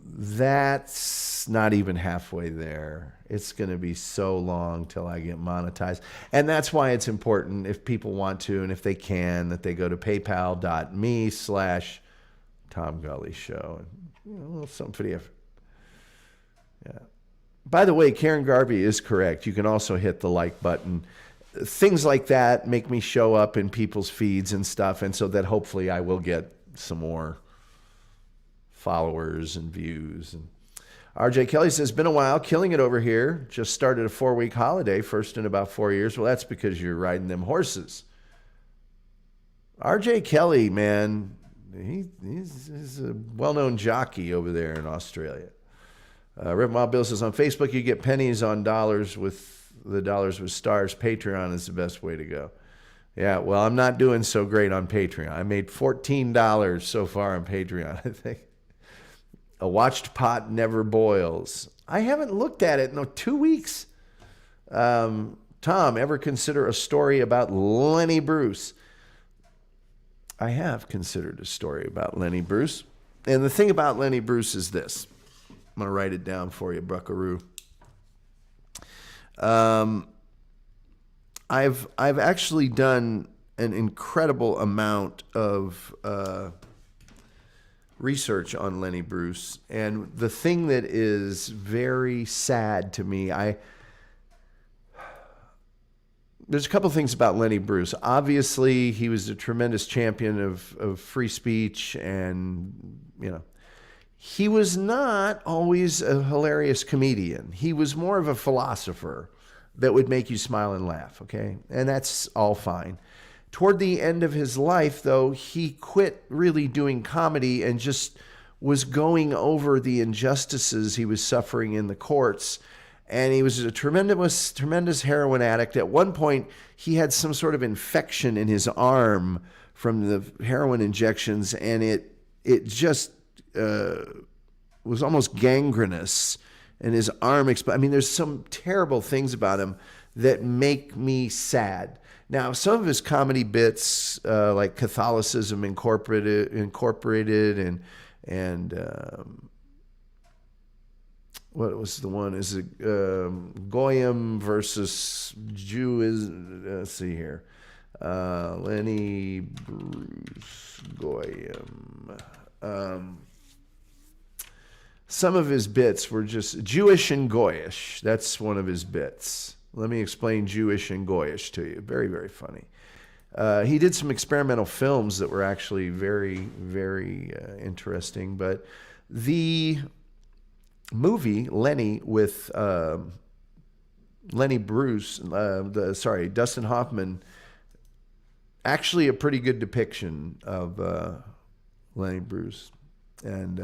that's not even halfway there. It's going to be so long till I get monetized. And that's why it's important, if people want to and if they can, that they go to paypal.me/Tom Gully Show. And, a little something for the effort. Yeah. By the way, Karen Garvey is correct. You can also hit the like button. Things like that make me show up in people's feeds and stuff, and so that hopefully I will get some more followers and views. And RJ Kelly says, been a while, killing it over here. Just started a 4-week holiday, first in about 4 years. Well, that's because you're riding them horses. RJ Kelly, man, he's a well-known jockey over there in Australia. Rip Wild Bill says, on Facebook, you get pennies on dollars with the dollars with stars. Patreon is the best way to go. Yeah, well, I'm not doing so great on Patreon. I made $14 so far on Patreon, I think. A watched pot never boils. I haven't looked at it in 2 weeks. Tom, ever consider a story about Lenny Bruce? I have considered a story about Lenny Bruce. And the thing about Lenny Bruce is this. I'm going to write it down for you, buckaroo. I've actually done an incredible amount of research on Lenny Bruce, and the thing that is very sad to me, there's a couple things about Lenny Bruce. Obviously, he was a tremendous champion of free speech, and he was not always a hilarious comedian. He was more of a philosopher that would make you smile and laugh, okay? And that's all fine. Toward the end of his life, though, he quit really doing comedy and just was going over the injustices he was suffering in the courts. And he was a tremendous heroin addict. At one point, he had some sort of infection in his arm from the heroin injections, and it just was almost gangrenous, and his arm there's some terrible things about him that make me sad. Now, some of his comedy bits, like Catholicism Incorporated, and what was the one? Is it Goyim versus Jew? Let's see here. Lenny Bruce Goyim. Some of his bits were just Jewish and Goyish. That's one of his bits. Let me explain Jewish and Goyish to you. Very, very funny. He did some experimental films that were actually very, very interesting. But the movie Lenny with Lenny Bruce, Dustin Hoffman, actually a pretty good depiction of Lenny Bruce. And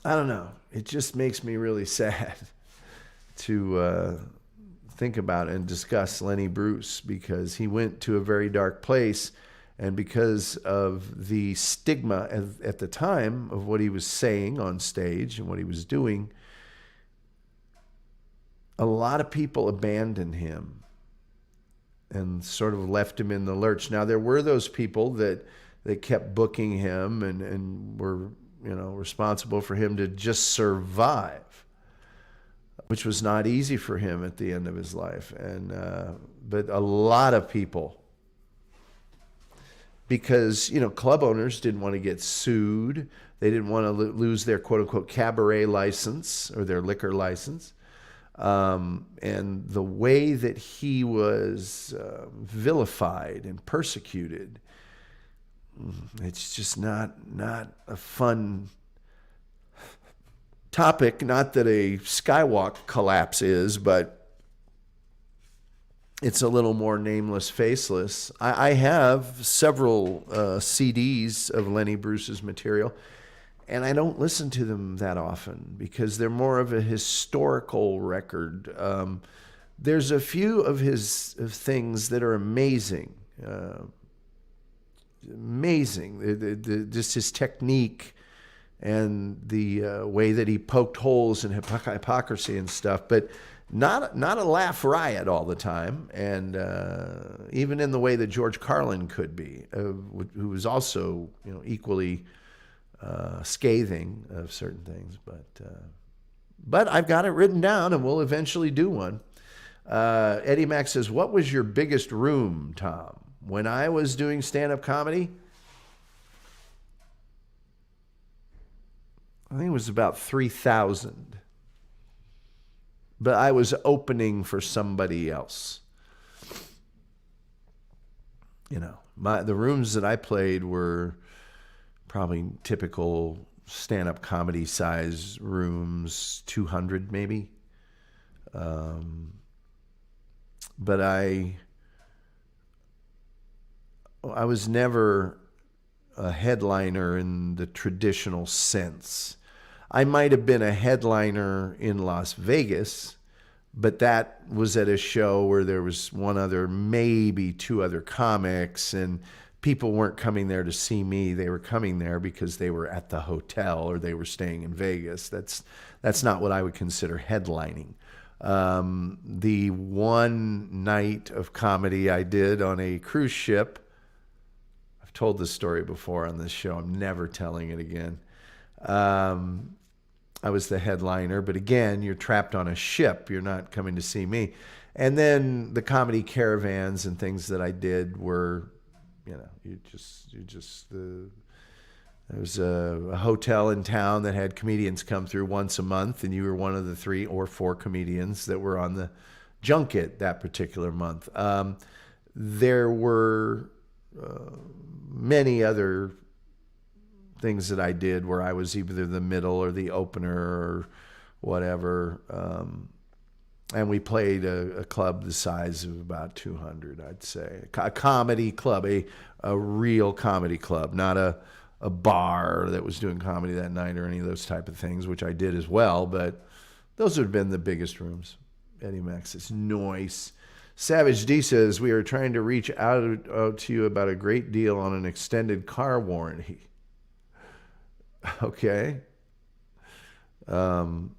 I don't know. It just makes me really sad to think about and discuss Lenny Bruce, because he went to a very dark place, and because of the stigma at the time of what he was saying on stage and what he was doing, a lot of people abandoned him and sort of left him in the lurch. Now, there were those people that kept booking him and were responsible for him to just survive, which was not easy for him at the end of his life. And but a lot of people, because club owners didn't want to get sued, they didn't want to lose their quote unquote cabaret license or their liquor license. And the way that he was vilified and persecuted, it's just not a fun topic. Not that a Skywalk collapse is, but it's a little more nameless, faceless. I have several CDs of Lenny Bruce's material, and I don't listen to them that often because they're more of a historical record. There's a few of his things that are amazing. Just his technique and the way that he poked holes in hypocrisy and stuff, but not a laugh riot all the time, and even in the way that George Carlin could be, who was also equally scathing of certain things. But I've got it written down, and we'll eventually do one. Eddie Mack says, "What was your biggest room, Tom?" When I was doing stand-up comedy, I think it was about 3,000. But I was opening for somebody else. The rooms that I played were probably typical stand-up comedy size rooms, 200 maybe. But I was never a headliner in the traditional sense. I might have been a headliner in Las Vegas, but that was at a show where there was one other, maybe two other comics, and people weren't coming there to see me. They were coming there because they were at the hotel or they were staying in Vegas. That's not what I would consider headlining. The one night of comedy I did on a cruise ship, I've told this story before on this show. I'm never telling it again. I was the headliner, but again, you're trapped on a ship. You're not coming to see me. And then the comedy caravans and things that I did were, there was a hotel in town that had comedians come through once a month, and you were one of the 3 or 4 comedians that were on the junket that particular month. There were many other things that I did where I was either the middle or the opener or whatever. And we played a club the size of about 200, I'd say. A comedy club, a real comedy club, not a bar that was doing comedy that night or any of those type of things, which I did as well. But those would have been the biggest rooms. Eddie Mack says, "Noise." Savage D says, "We are trying to reach out to you about a great deal on an extended car warranty." Okay. I'm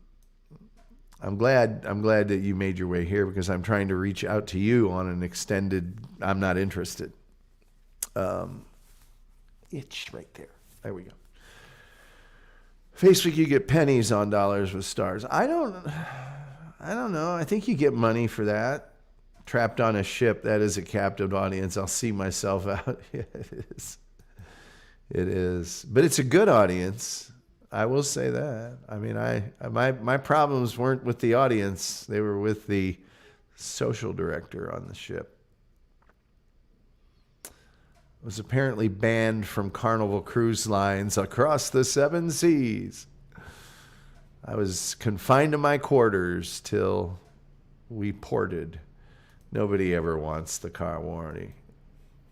glad that you made your way here because I'm trying to reach out to you on an extended, I'm not interested. Itch right there. There we go. Facebook, you get pennies on dollars with stars. I don't know. I think you get money for that. Trapped on a ship, that is a captive audience. I'll see myself out. Yeah, it is. It is. But it's a good audience. I will say that. I mean, my problems weren't with the audience. They were with the social director on the ship. Was apparently banned from Carnival Cruise Lines across the 7 seas. I was confined to my quarters till we ported. Nobody ever wants the car warranty.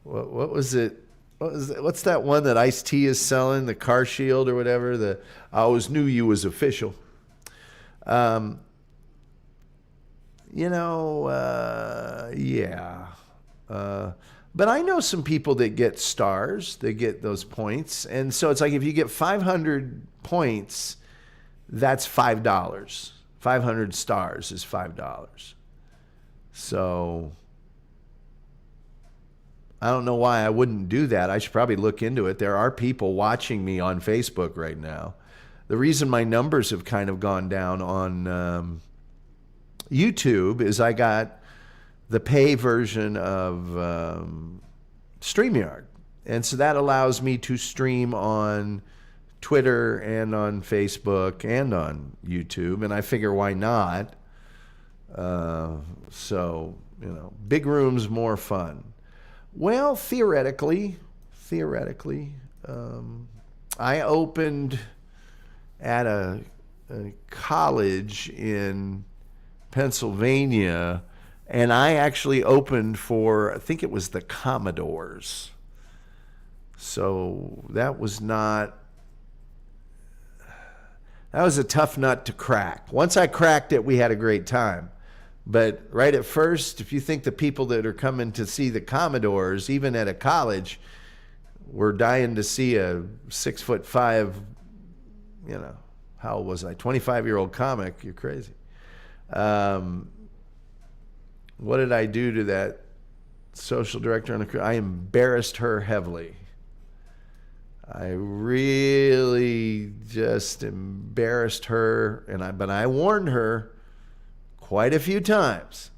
What was it? What's that one that Ice-T is selling? The Car Shield or whatever? I always knew you was official. Yeah. But I know some people that get stars. They get those points. And so it's like if you get 500 points, that's $5. 500 stars is $5. So I don't know why I wouldn't do that. I should probably look into it. There are people watching me on Facebook right now. The reason my numbers have kind of gone down on YouTube is I got the pay version of StreamYard. And so that allows me to stream on Twitter and on Facebook and on YouTube. And I figure, why not? So, big rooms, more fun. Well, theoretically, I opened at a college in Pennsylvania, and I actually opened for, I think it was the Commodores. So that was a tough nut to crack. Once I cracked it, we had a great time. But right at first, if you think the people that are coming to see the Commodores, even at a college, were dying to see a 6'5", how old was I? 25-year-old comic, you're crazy. What did I do to that social director on the crew? I embarrassed her heavily. I really just embarrassed her, but I warned her quite a few times.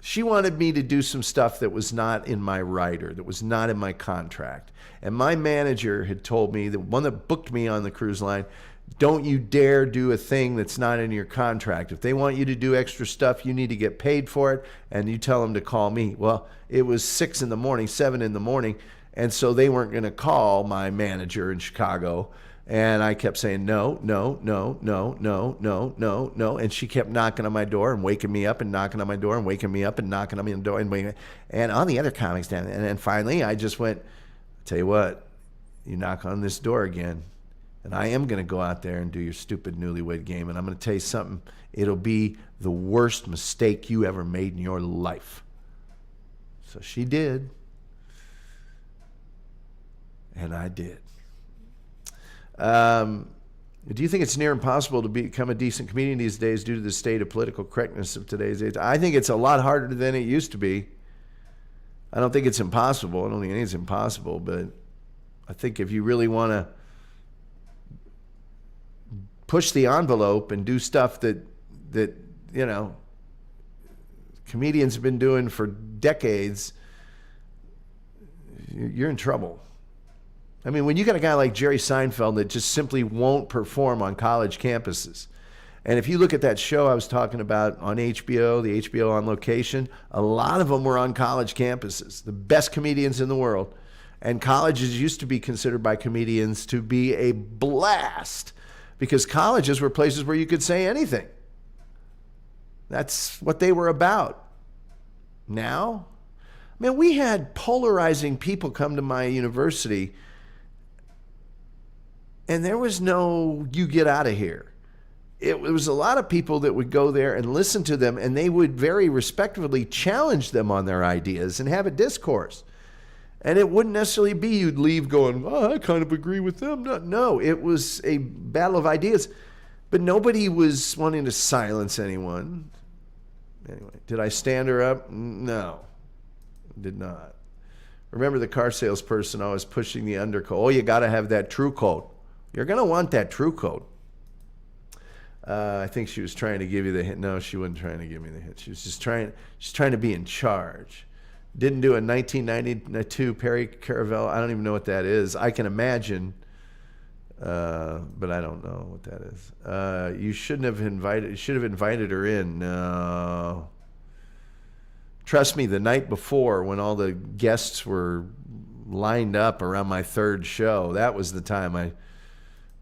She wanted me to do some stuff that was not in my rider, that was not in my contract. And my manager had told me, the one that booked me on the cruise line, don't you dare do a thing that's not in your contract. If they want you to do extra stuff, you need to get paid for it, and you tell them to call me. Well, it was 6 in the morning, 7 in the morning, and so they weren't going to call my manager in Chicago. And I kept saying, no. And she kept knocking on my door and waking me up and knocking on my door and waking me up and knocking on my door and all the other comics down. And then finally I just went, tell you what, you knock on this door again, and I am going to go out there and do your stupid newlywed game. And I'm going to tell you something. It'll be the worst mistake you ever made in your life. So she did. And I did. Do you think it's near impossible to become a decent comedian these days due to the state of political correctness of today's age? I think it's a lot harder than it used to be. I don't think it's impossible. I don't think it's impossible, but I think if you really want to push the envelope and do stuff that comedians have been doing for decades, you're in trouble. I mean, when you got a guy like Jerry Seinfeld that just simply won't perform on college campuses, and if you look at that show I was talking about on HBO, the HBO On Location, a lot of them were on college campuses, the best comedians in the world. And colleges used to be considered by comedians to be a blast because colleges were places where you could say anything. That's what they were about. Now, man, we had polarizing people come to my university, and there was no, you get out of here. It was a lot of people that would go there and listen to them, and they would very respectfully challenge them on their ideas and have a discourse. And it wouldn't necessarily be you'd leave going, oh, I kind of agree with them. No, it was a battle of ideas. But nobody was wanting to silence anyone. Anyway, did I stand her up? No, did not. Remember the car salesperson always pushing the undercoat. Oh, you got to have that true coat. You're going to want that true coat. I think she was trying to give you the hint. No, she wasn't trying to give me the hint. She was just trying to be in charge. Didn't do a 1992 Perry Caravel. I don't even know what that is. I can imagine, but I don't know what that is. You shouldn't have invited. You should have invited her in. No. Trust me, the night before when all the guests were lined up around my third show, that was the time I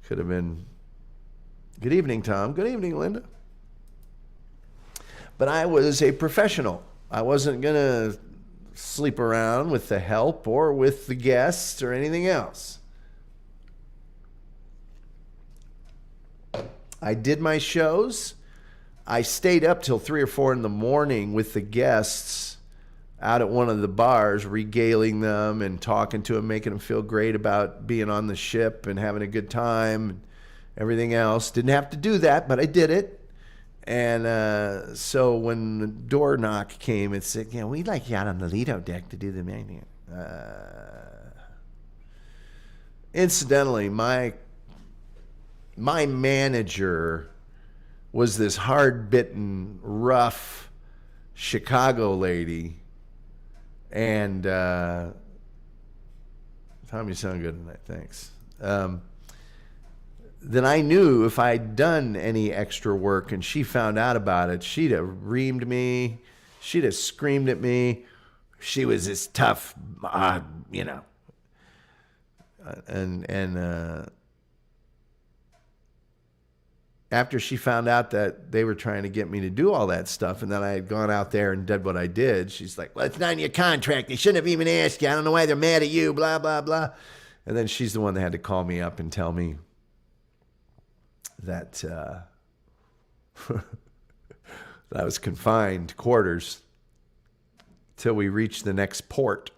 could have been. Good evening, Tom. Good evening, Linda. But I was a professional. I wasn't going to sleep around with the help or with the guests or anything else. I did my shows. I stayed up till 3 or 4 in the morning with the guests out at one of the bars, regaling them and talking to them, making them feel great about being on the ship and having a good time and everything else. Didn't have to do that, but I did it. And so when the door knock came, it said, we'd like you out on the Lido deck to do the main. Incidentally, my manager was this hard-bitten, rough Chicago lady. And Tom, you sound good tonight. Thanks. then I knew if I'd done any extra work and she found out about it, she'd have reamed me. She'd have screamed at me. She was this tough, you know. And after she found out that they were trying to get me to do all that stuff and that I had gone out there and did what I did, she's like, well, it's not in your contract. They shouldn't have even asked you. I don't know why they're mad at you, blah, blah, blah. And then she's the one that had to call me up and tell me that I was confined to quarters till we reached the next port,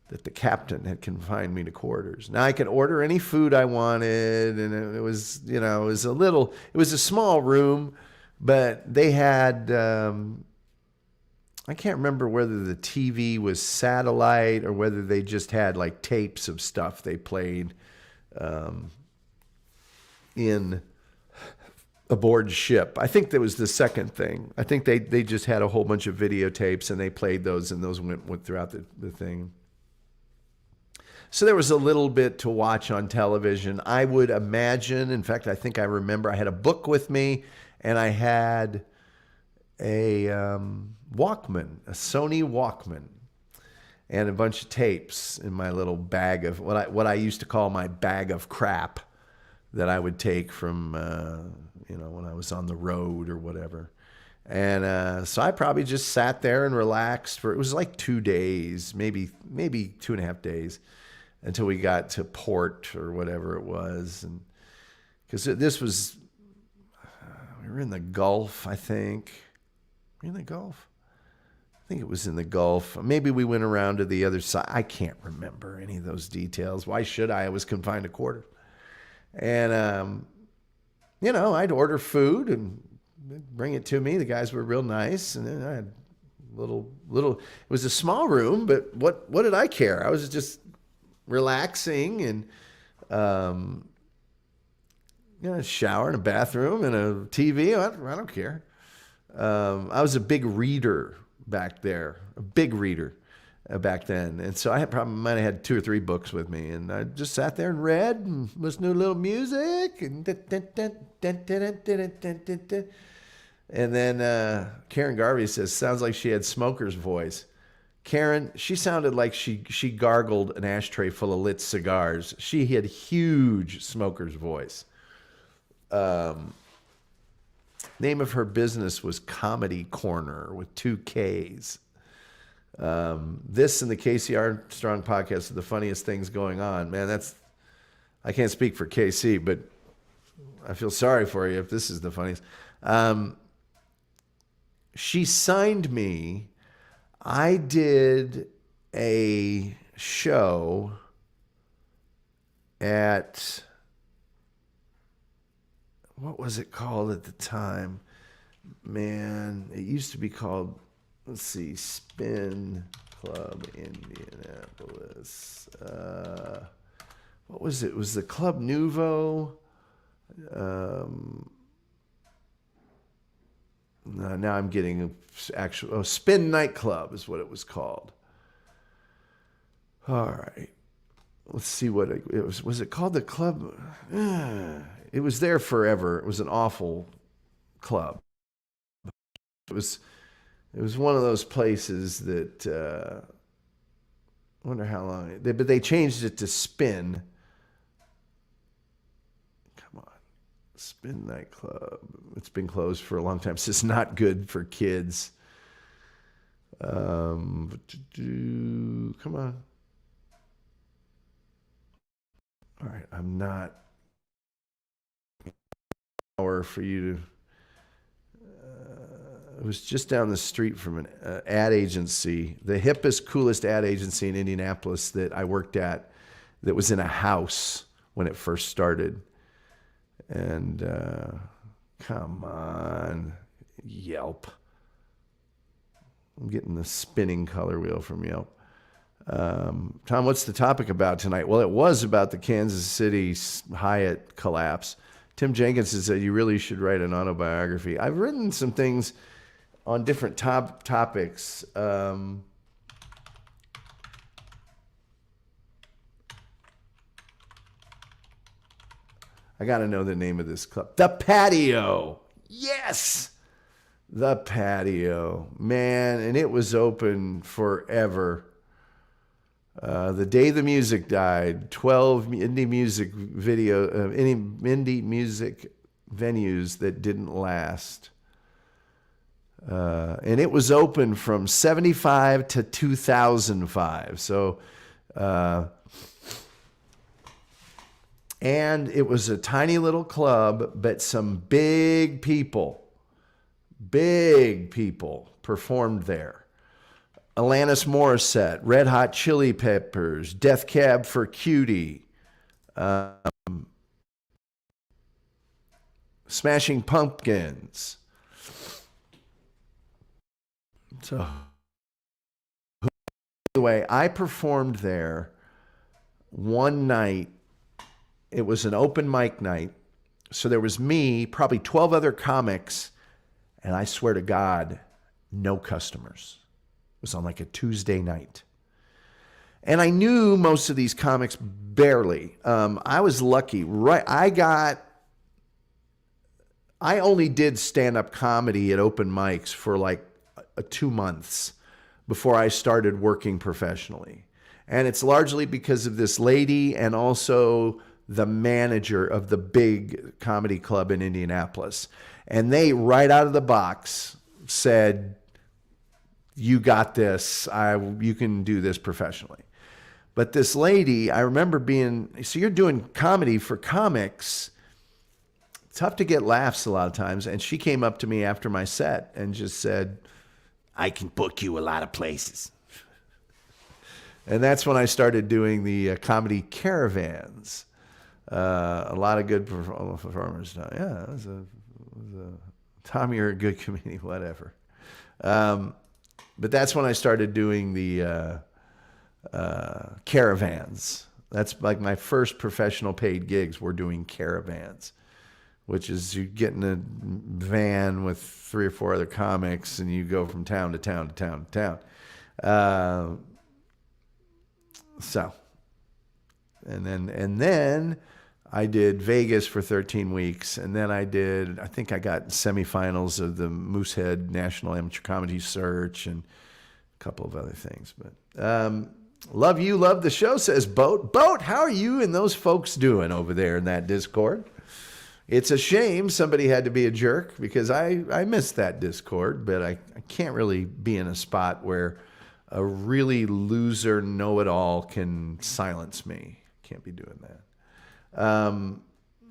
that the captain had confined me to quarters. Now I could order any food I wanted, and it was, you know, it was a small room, but they had, I can't remember whether the TV was satellite or whether they just had like tapes of stuff they played in aboard ship. I think that was the second thing. I think they just had a whole bunch of videotapes and they played those, and those went throughout the thing. So there was a little bit to watch on television. I would imagine, in fact, I think I remember I had a book with me, and I had a Walkman, a Sony Walkman, and a bunch of tapes in my little bag of what I used to call my bag of crap that I would take from when I was on the road or whatever. And so I probably just sat there and relaxed for, it was like 2 days, maybe 2.5 days, until we got to port or whatever it was. And because this was, we were in the Gulf, I think. Were we in the Gulf? I think it was in the Gulf. Maybe we went around to the other side. I can't remember any of those details. Why should I? I was confined to quarters. And, I'd order food and bring it to me. The guys were real nice. And then I had little, it was a small room, but what did I care? I was just relaxing and, a shower and a bathroom and a TV. I don't care. I was a big reader back there, a big reader back then. And so I might have had 2 or 3 books with me, and I just sat there and read and listened to a little music. And then Karen Garvey says, sounds like she had smoker's voice. Karen, she sounded like she gargled an ashtray full of lit cigars. She had huge smoker's voice. Name of her business was Comedy Corner with 2 Ks. This and the Casey Armstrong podcast are the funniest things going on. Man, I can't speak for KC, but I feel sorry for you if this is the funniest. She signed me. I did a show at, what was it called at the time? Man, it used to be called, let's see, Spin Club Indianapolis. What was it? It was the Club Nouveau. Now I'm getting actual Spin Nightclub is what it was called. All right. Let's see what it was. Was it called the Club? It was there forever. It was an awful club. It was one of those places that I wonder how long. But they changed it to Spin. Come on, Spin Nightclub. It's been closed for a long time. So it's not good for kids. Come on. All right, I'm not. Hour for you to. It was just down the street from an ad agency, the hippest, coolest ad agency in Indianapolis that I worked at, that was in a house when it first started. And come on, Yelp. I'm getting the spinning color wheel from Yelp. Tom, what's the topic about tonight? Well, it was about the Kansas City Hyatt collapse. Tim Jenkins said you really should write an autobiography. I've written some things on different topics. I got to know the name of this club. The Patio. Yes. The Patio. Man, and it was open forever. The day the music died, 12 indie music venues that didn't last. And it was open from 75 to 2005. So, and it was a tiny little club, but some big people performed there. Alanis Morissette, Red Hot Chili Peppers, Death Cab for Cutie, Smashing Pumpkins. So, anyway, I performed there one night. It was an open mic night. So there was me, probably 12 other comics, and I swear to God, no customers. It was on like a Tuesday night. And I knew most of these comics barely. I was lucky. Right, I only did stand-up comedy at open mics for like 2 months before I started working professionally. And it's largely because of this lady and also the manager of the big comedy club in Indianapolis. And they, right out of the box, said, you got this. You can do this professionally. But this lady, I remember so you're doing comedy for comics. Tough to get laughs a lot of times. And she came up to me after my set and just said, I can book you a lot of places. And that's when I started doing the comedy caravans. A lot of good performers. Yeah, it was a Tom, you're a good comedian, whatever. But that's when I started doing the caravans. That's like my first professional paid gigs were doing caravans, which is you get in a van with 3 or 4 other comics and you go from town to town to town to town. And then I did Vegas for 13 weeks, and then I think I got semifinals of the Moosehead National Amateur Comedy Search and a couple of other things. But love you, love the show, says Bout. Bout, how are you and those folks doing over there in that Discord? It's a shame somebody had to be a jerk because I missed that Discord, but I can't really be in a spot where a really loser know-it-all can silence me. Can't be doing that.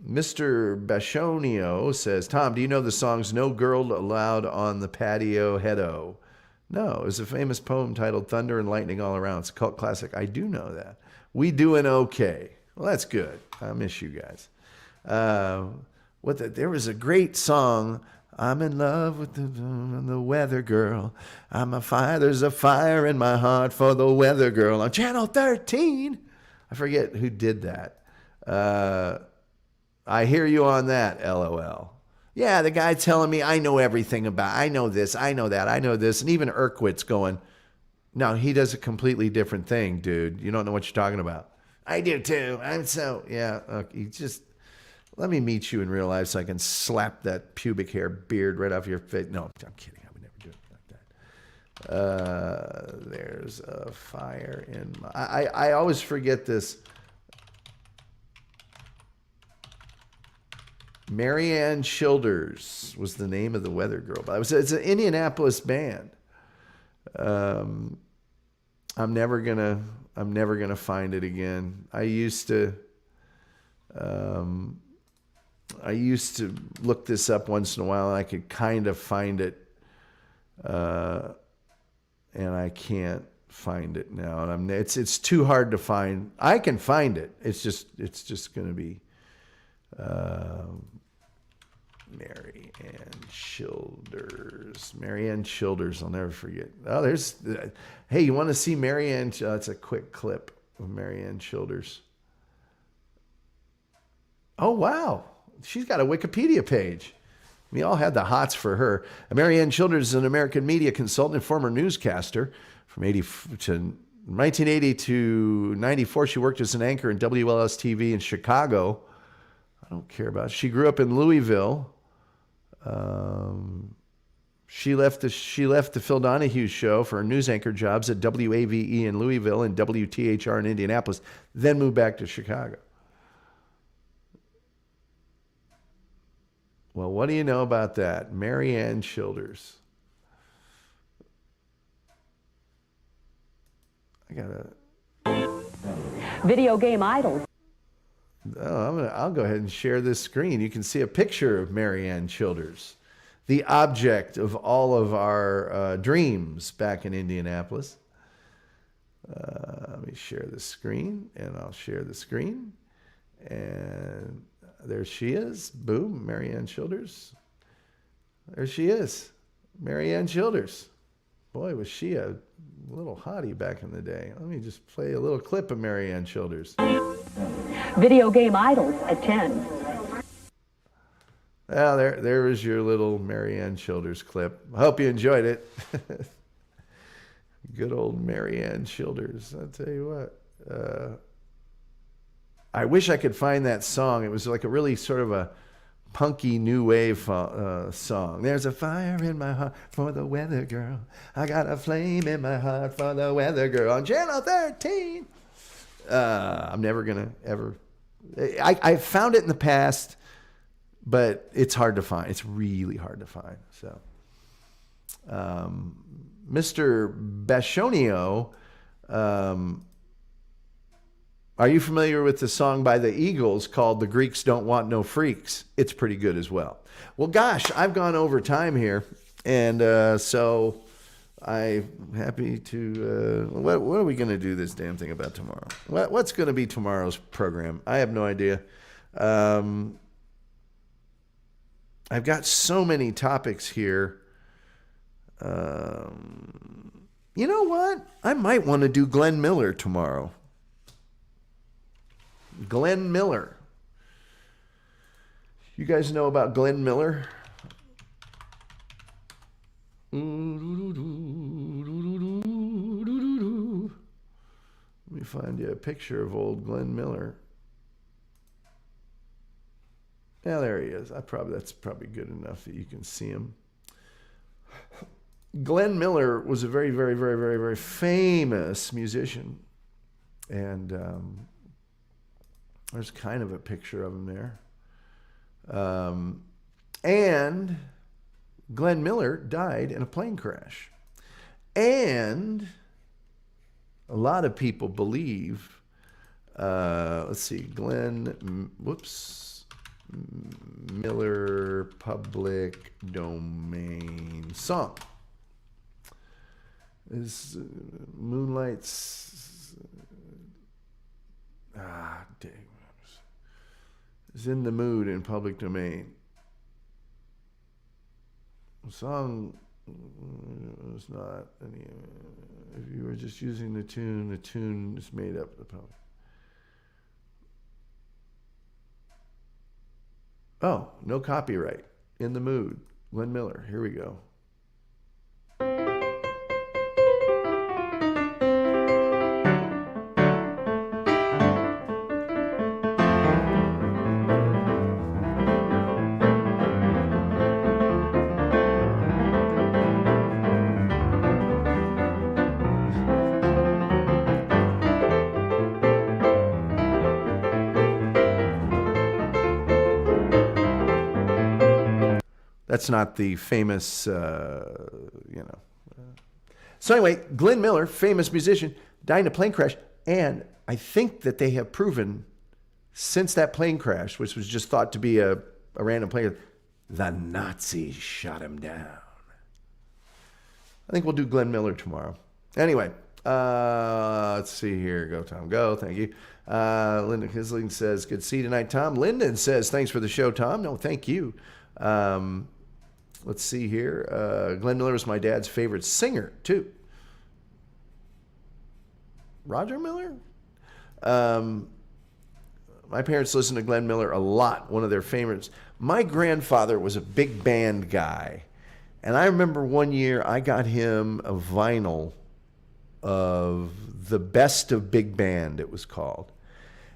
Mr. Bashonio says, Tom, do you know the songs No Girl Allowed on the Patio Heado? No, it was a famous poem titled Thunder and Lightning All Around. It's a cult classic. I do know that. We doing okay. Well, that's good. I miss you guys. There was a great song, I'm in love with the weather girl. There's a fire in my heart for the weather girl on Channel 13. I forget who did that. I hear you on that, LOL. Yeah, the guy telling me I know everything I know this, I know that, I know this. And even Urquhart's going, no, he does a completely different thing, dude. You don't know what you're talking about. I do too. You just, let me meet you in real life so I can slap that pubic hair beard right off your face. No, I'm kidding. I would never do it like that. There's a fire in my... I always forget this. Marianne Childers was the name of the weather girl. But it's an Indianapolis band. I'm never gonna find it again. I used to look this up once in a while, and I could kind of find it, and I can't find it now. And it's too hard to find. I can find it. It's just going to be Marianne Childers. I'll never forget. Oh, hey, you want to see Marianne? It's a quick clip of Marianne Childers. Oh, wow. She's got a Wikipedia page. We all had the hots for her. Marianne Childers is an American media consultant and former newscaster. From 1980 to 94, she worked as an anchor in WLS TV in Chicago. I don't care about it. She grew up in Louisville. She left the Phil Donahue show for news anchor jobs at WAVE in Louisville and WTHR in Indianapolis, then moved back to Chicago. Well, what do you know about that? Marianne Childers. I gotta... Video game idols. Oh, I'll go ahead and share this screen. You can see a picture of Marianne Childers, the object of all of our dreams back in Indianapolis. Let me share the screen, and I'll share the screen. And there she is. Boom, Marianne Childers. There she is, Marianne Childers. Boy, was she a little hottie back in the day. Let me just play a little clip of Marianne Childers. Video game idols at 10. Well, there is your little Marianne Childers clip. I hope you enjoyed it. Good old Marianne Childers. I'll tell you what. I wish I could find that song. It was like a really sort of a punky new wave song. There's a fire in my heart for the weather girl. I got a flame in my heart for the weather girl on Channel 13. I'm never going to ever... I found it in the past, but it's hard to find. It's really hard to find. So, Mr. Bashonio, are you familiar with the song by the Eagles called The Greeks Don't Want No Freaks? It's pretty good as well. Well, gosh, I've gone over time here, and so I'm happy to... what are we going to do this damn thing about tomorrow? What's going to be tomorrow's program? I have no idea. I've got so many topics here. You know what? I might want to do Glenn Miller tomorrow. Glenn Miller. You guys know about Glenn Miller? Let me find you a picture of old Glenn Miller. Yeah, there he is. That's probably good enough that you can see him. Glenn Miller was a very, very, very, very, very famous musician. And there's kind of a picture of him there. And Glenn Miller died in a plane crash. And a lot of people believe, let's see, Glenn, Miller public domain song. Is Moonlight's, dang. Is in the mood in public domain. The song was not any. If you were just using the tune is made up of the public. Oh, no copyright. In the mood. Glenn Miller. Here we go. That's not the famous, So anyway, Glenn Miller, famous musician, died in a plane crash. And I think that they have proven since that plane crash, which was just thought to be a random plane, the Nazis shot him down. I think we'll do Glenn Miller tomorrow. Anyway, let's see here. Go, Tom, go. Thank you. Linda Kisling says, good to see you tonight, Tom. Lyndon says, thanks for the show, Tom. No, thank you. Let's see here. Glenn Miller was my dad's favorite singer, too. Roger Miller? My parents listened to Glenn Miller a lot, one of their favorites. My grandfather was a big band guy. And I remember one year I got him a vinyl of The Best of Big Band, it was called.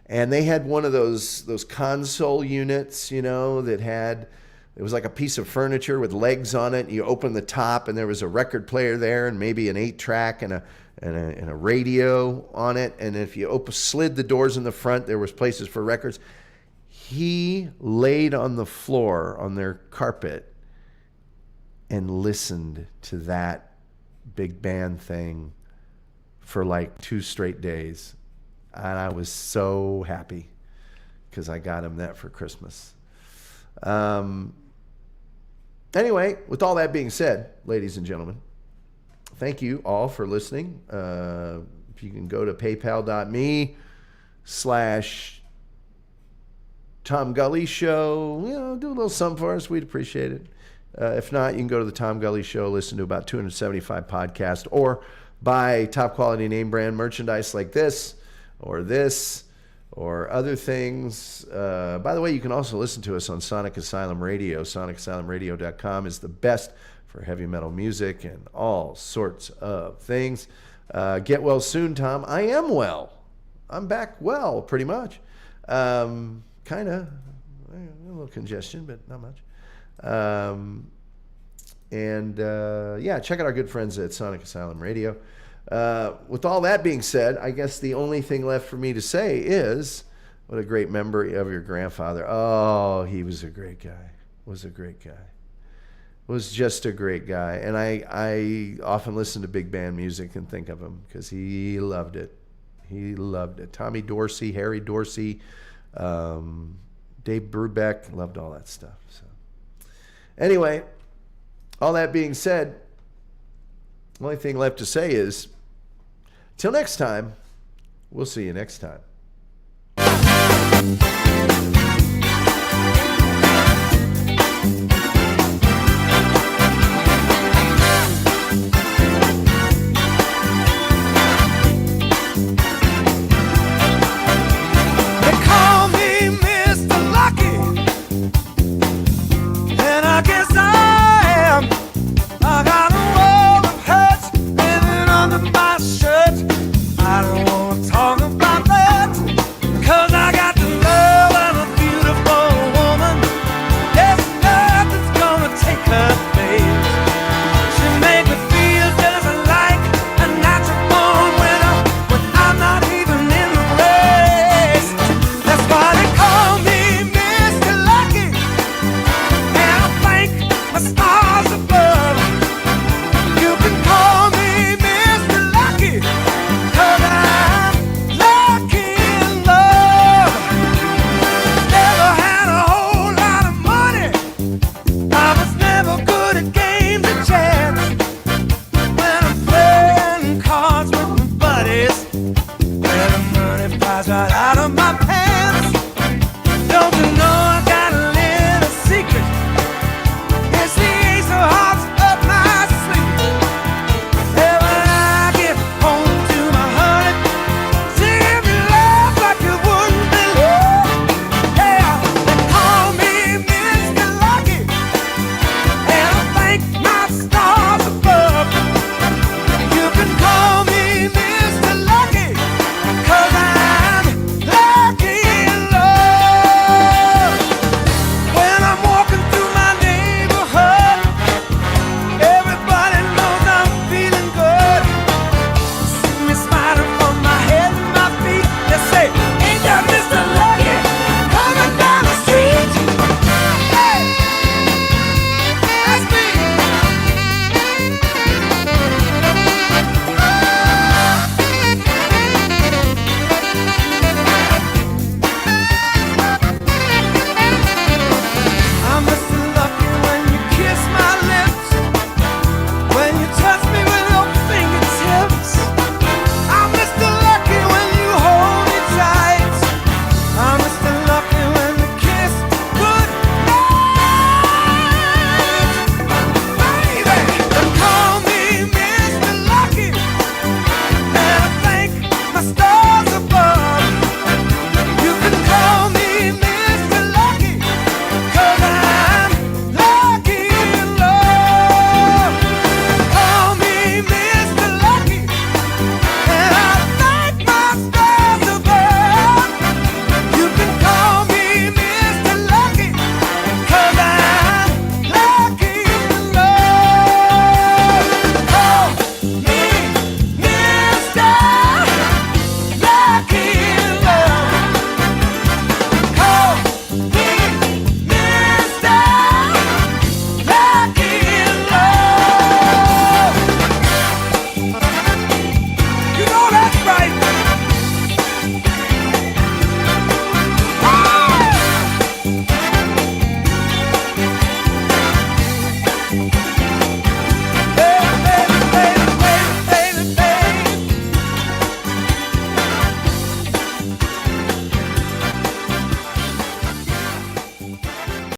And they had one of those console units, that had, it was like a piece of furniture with legs on it. You open the top, and there was a record player there, and maybe an 8-track and a radio on it. And if you slid the doors in the front, there was places for records. He laid on the floor on their carpet and listened to that big band thing for like 2 straight days. And I was so happy because I got him that for Christmas. Anyway, with all that being said, ladies and gentlemen, thank you all for listening. If you can go to paypal.me/Tom Gully Show, do a little something for us. We'd appreciate it. If not, you can go to the Tom Gully Show, listen to about 275 podcasts, or buy top quality name brand merchandise like this, or other things. By the way, you can also listen to us on Sonic Asylum Radio. SonicAsylumRadio.com is the best for heavy metal music and all sorts of things. Get well soon, Tom. I am well. I'm back well, pretty much. Kind of. A little congestion, but not much. Check out our good friends at Sonic Asylum Radio. With all that being said, I guess the only thing left for me to say is, what a great memory of your grandfather. Oh, he was a great guy. Was just a great guy. And I often listen to big band music and think of him because he loved it. Tommy Dorsey, Harry Dorsey, Dave Brubeck, loved all that stuff. So anyway, all that being said, the only thing left to say is, till next time, we'll see you next time.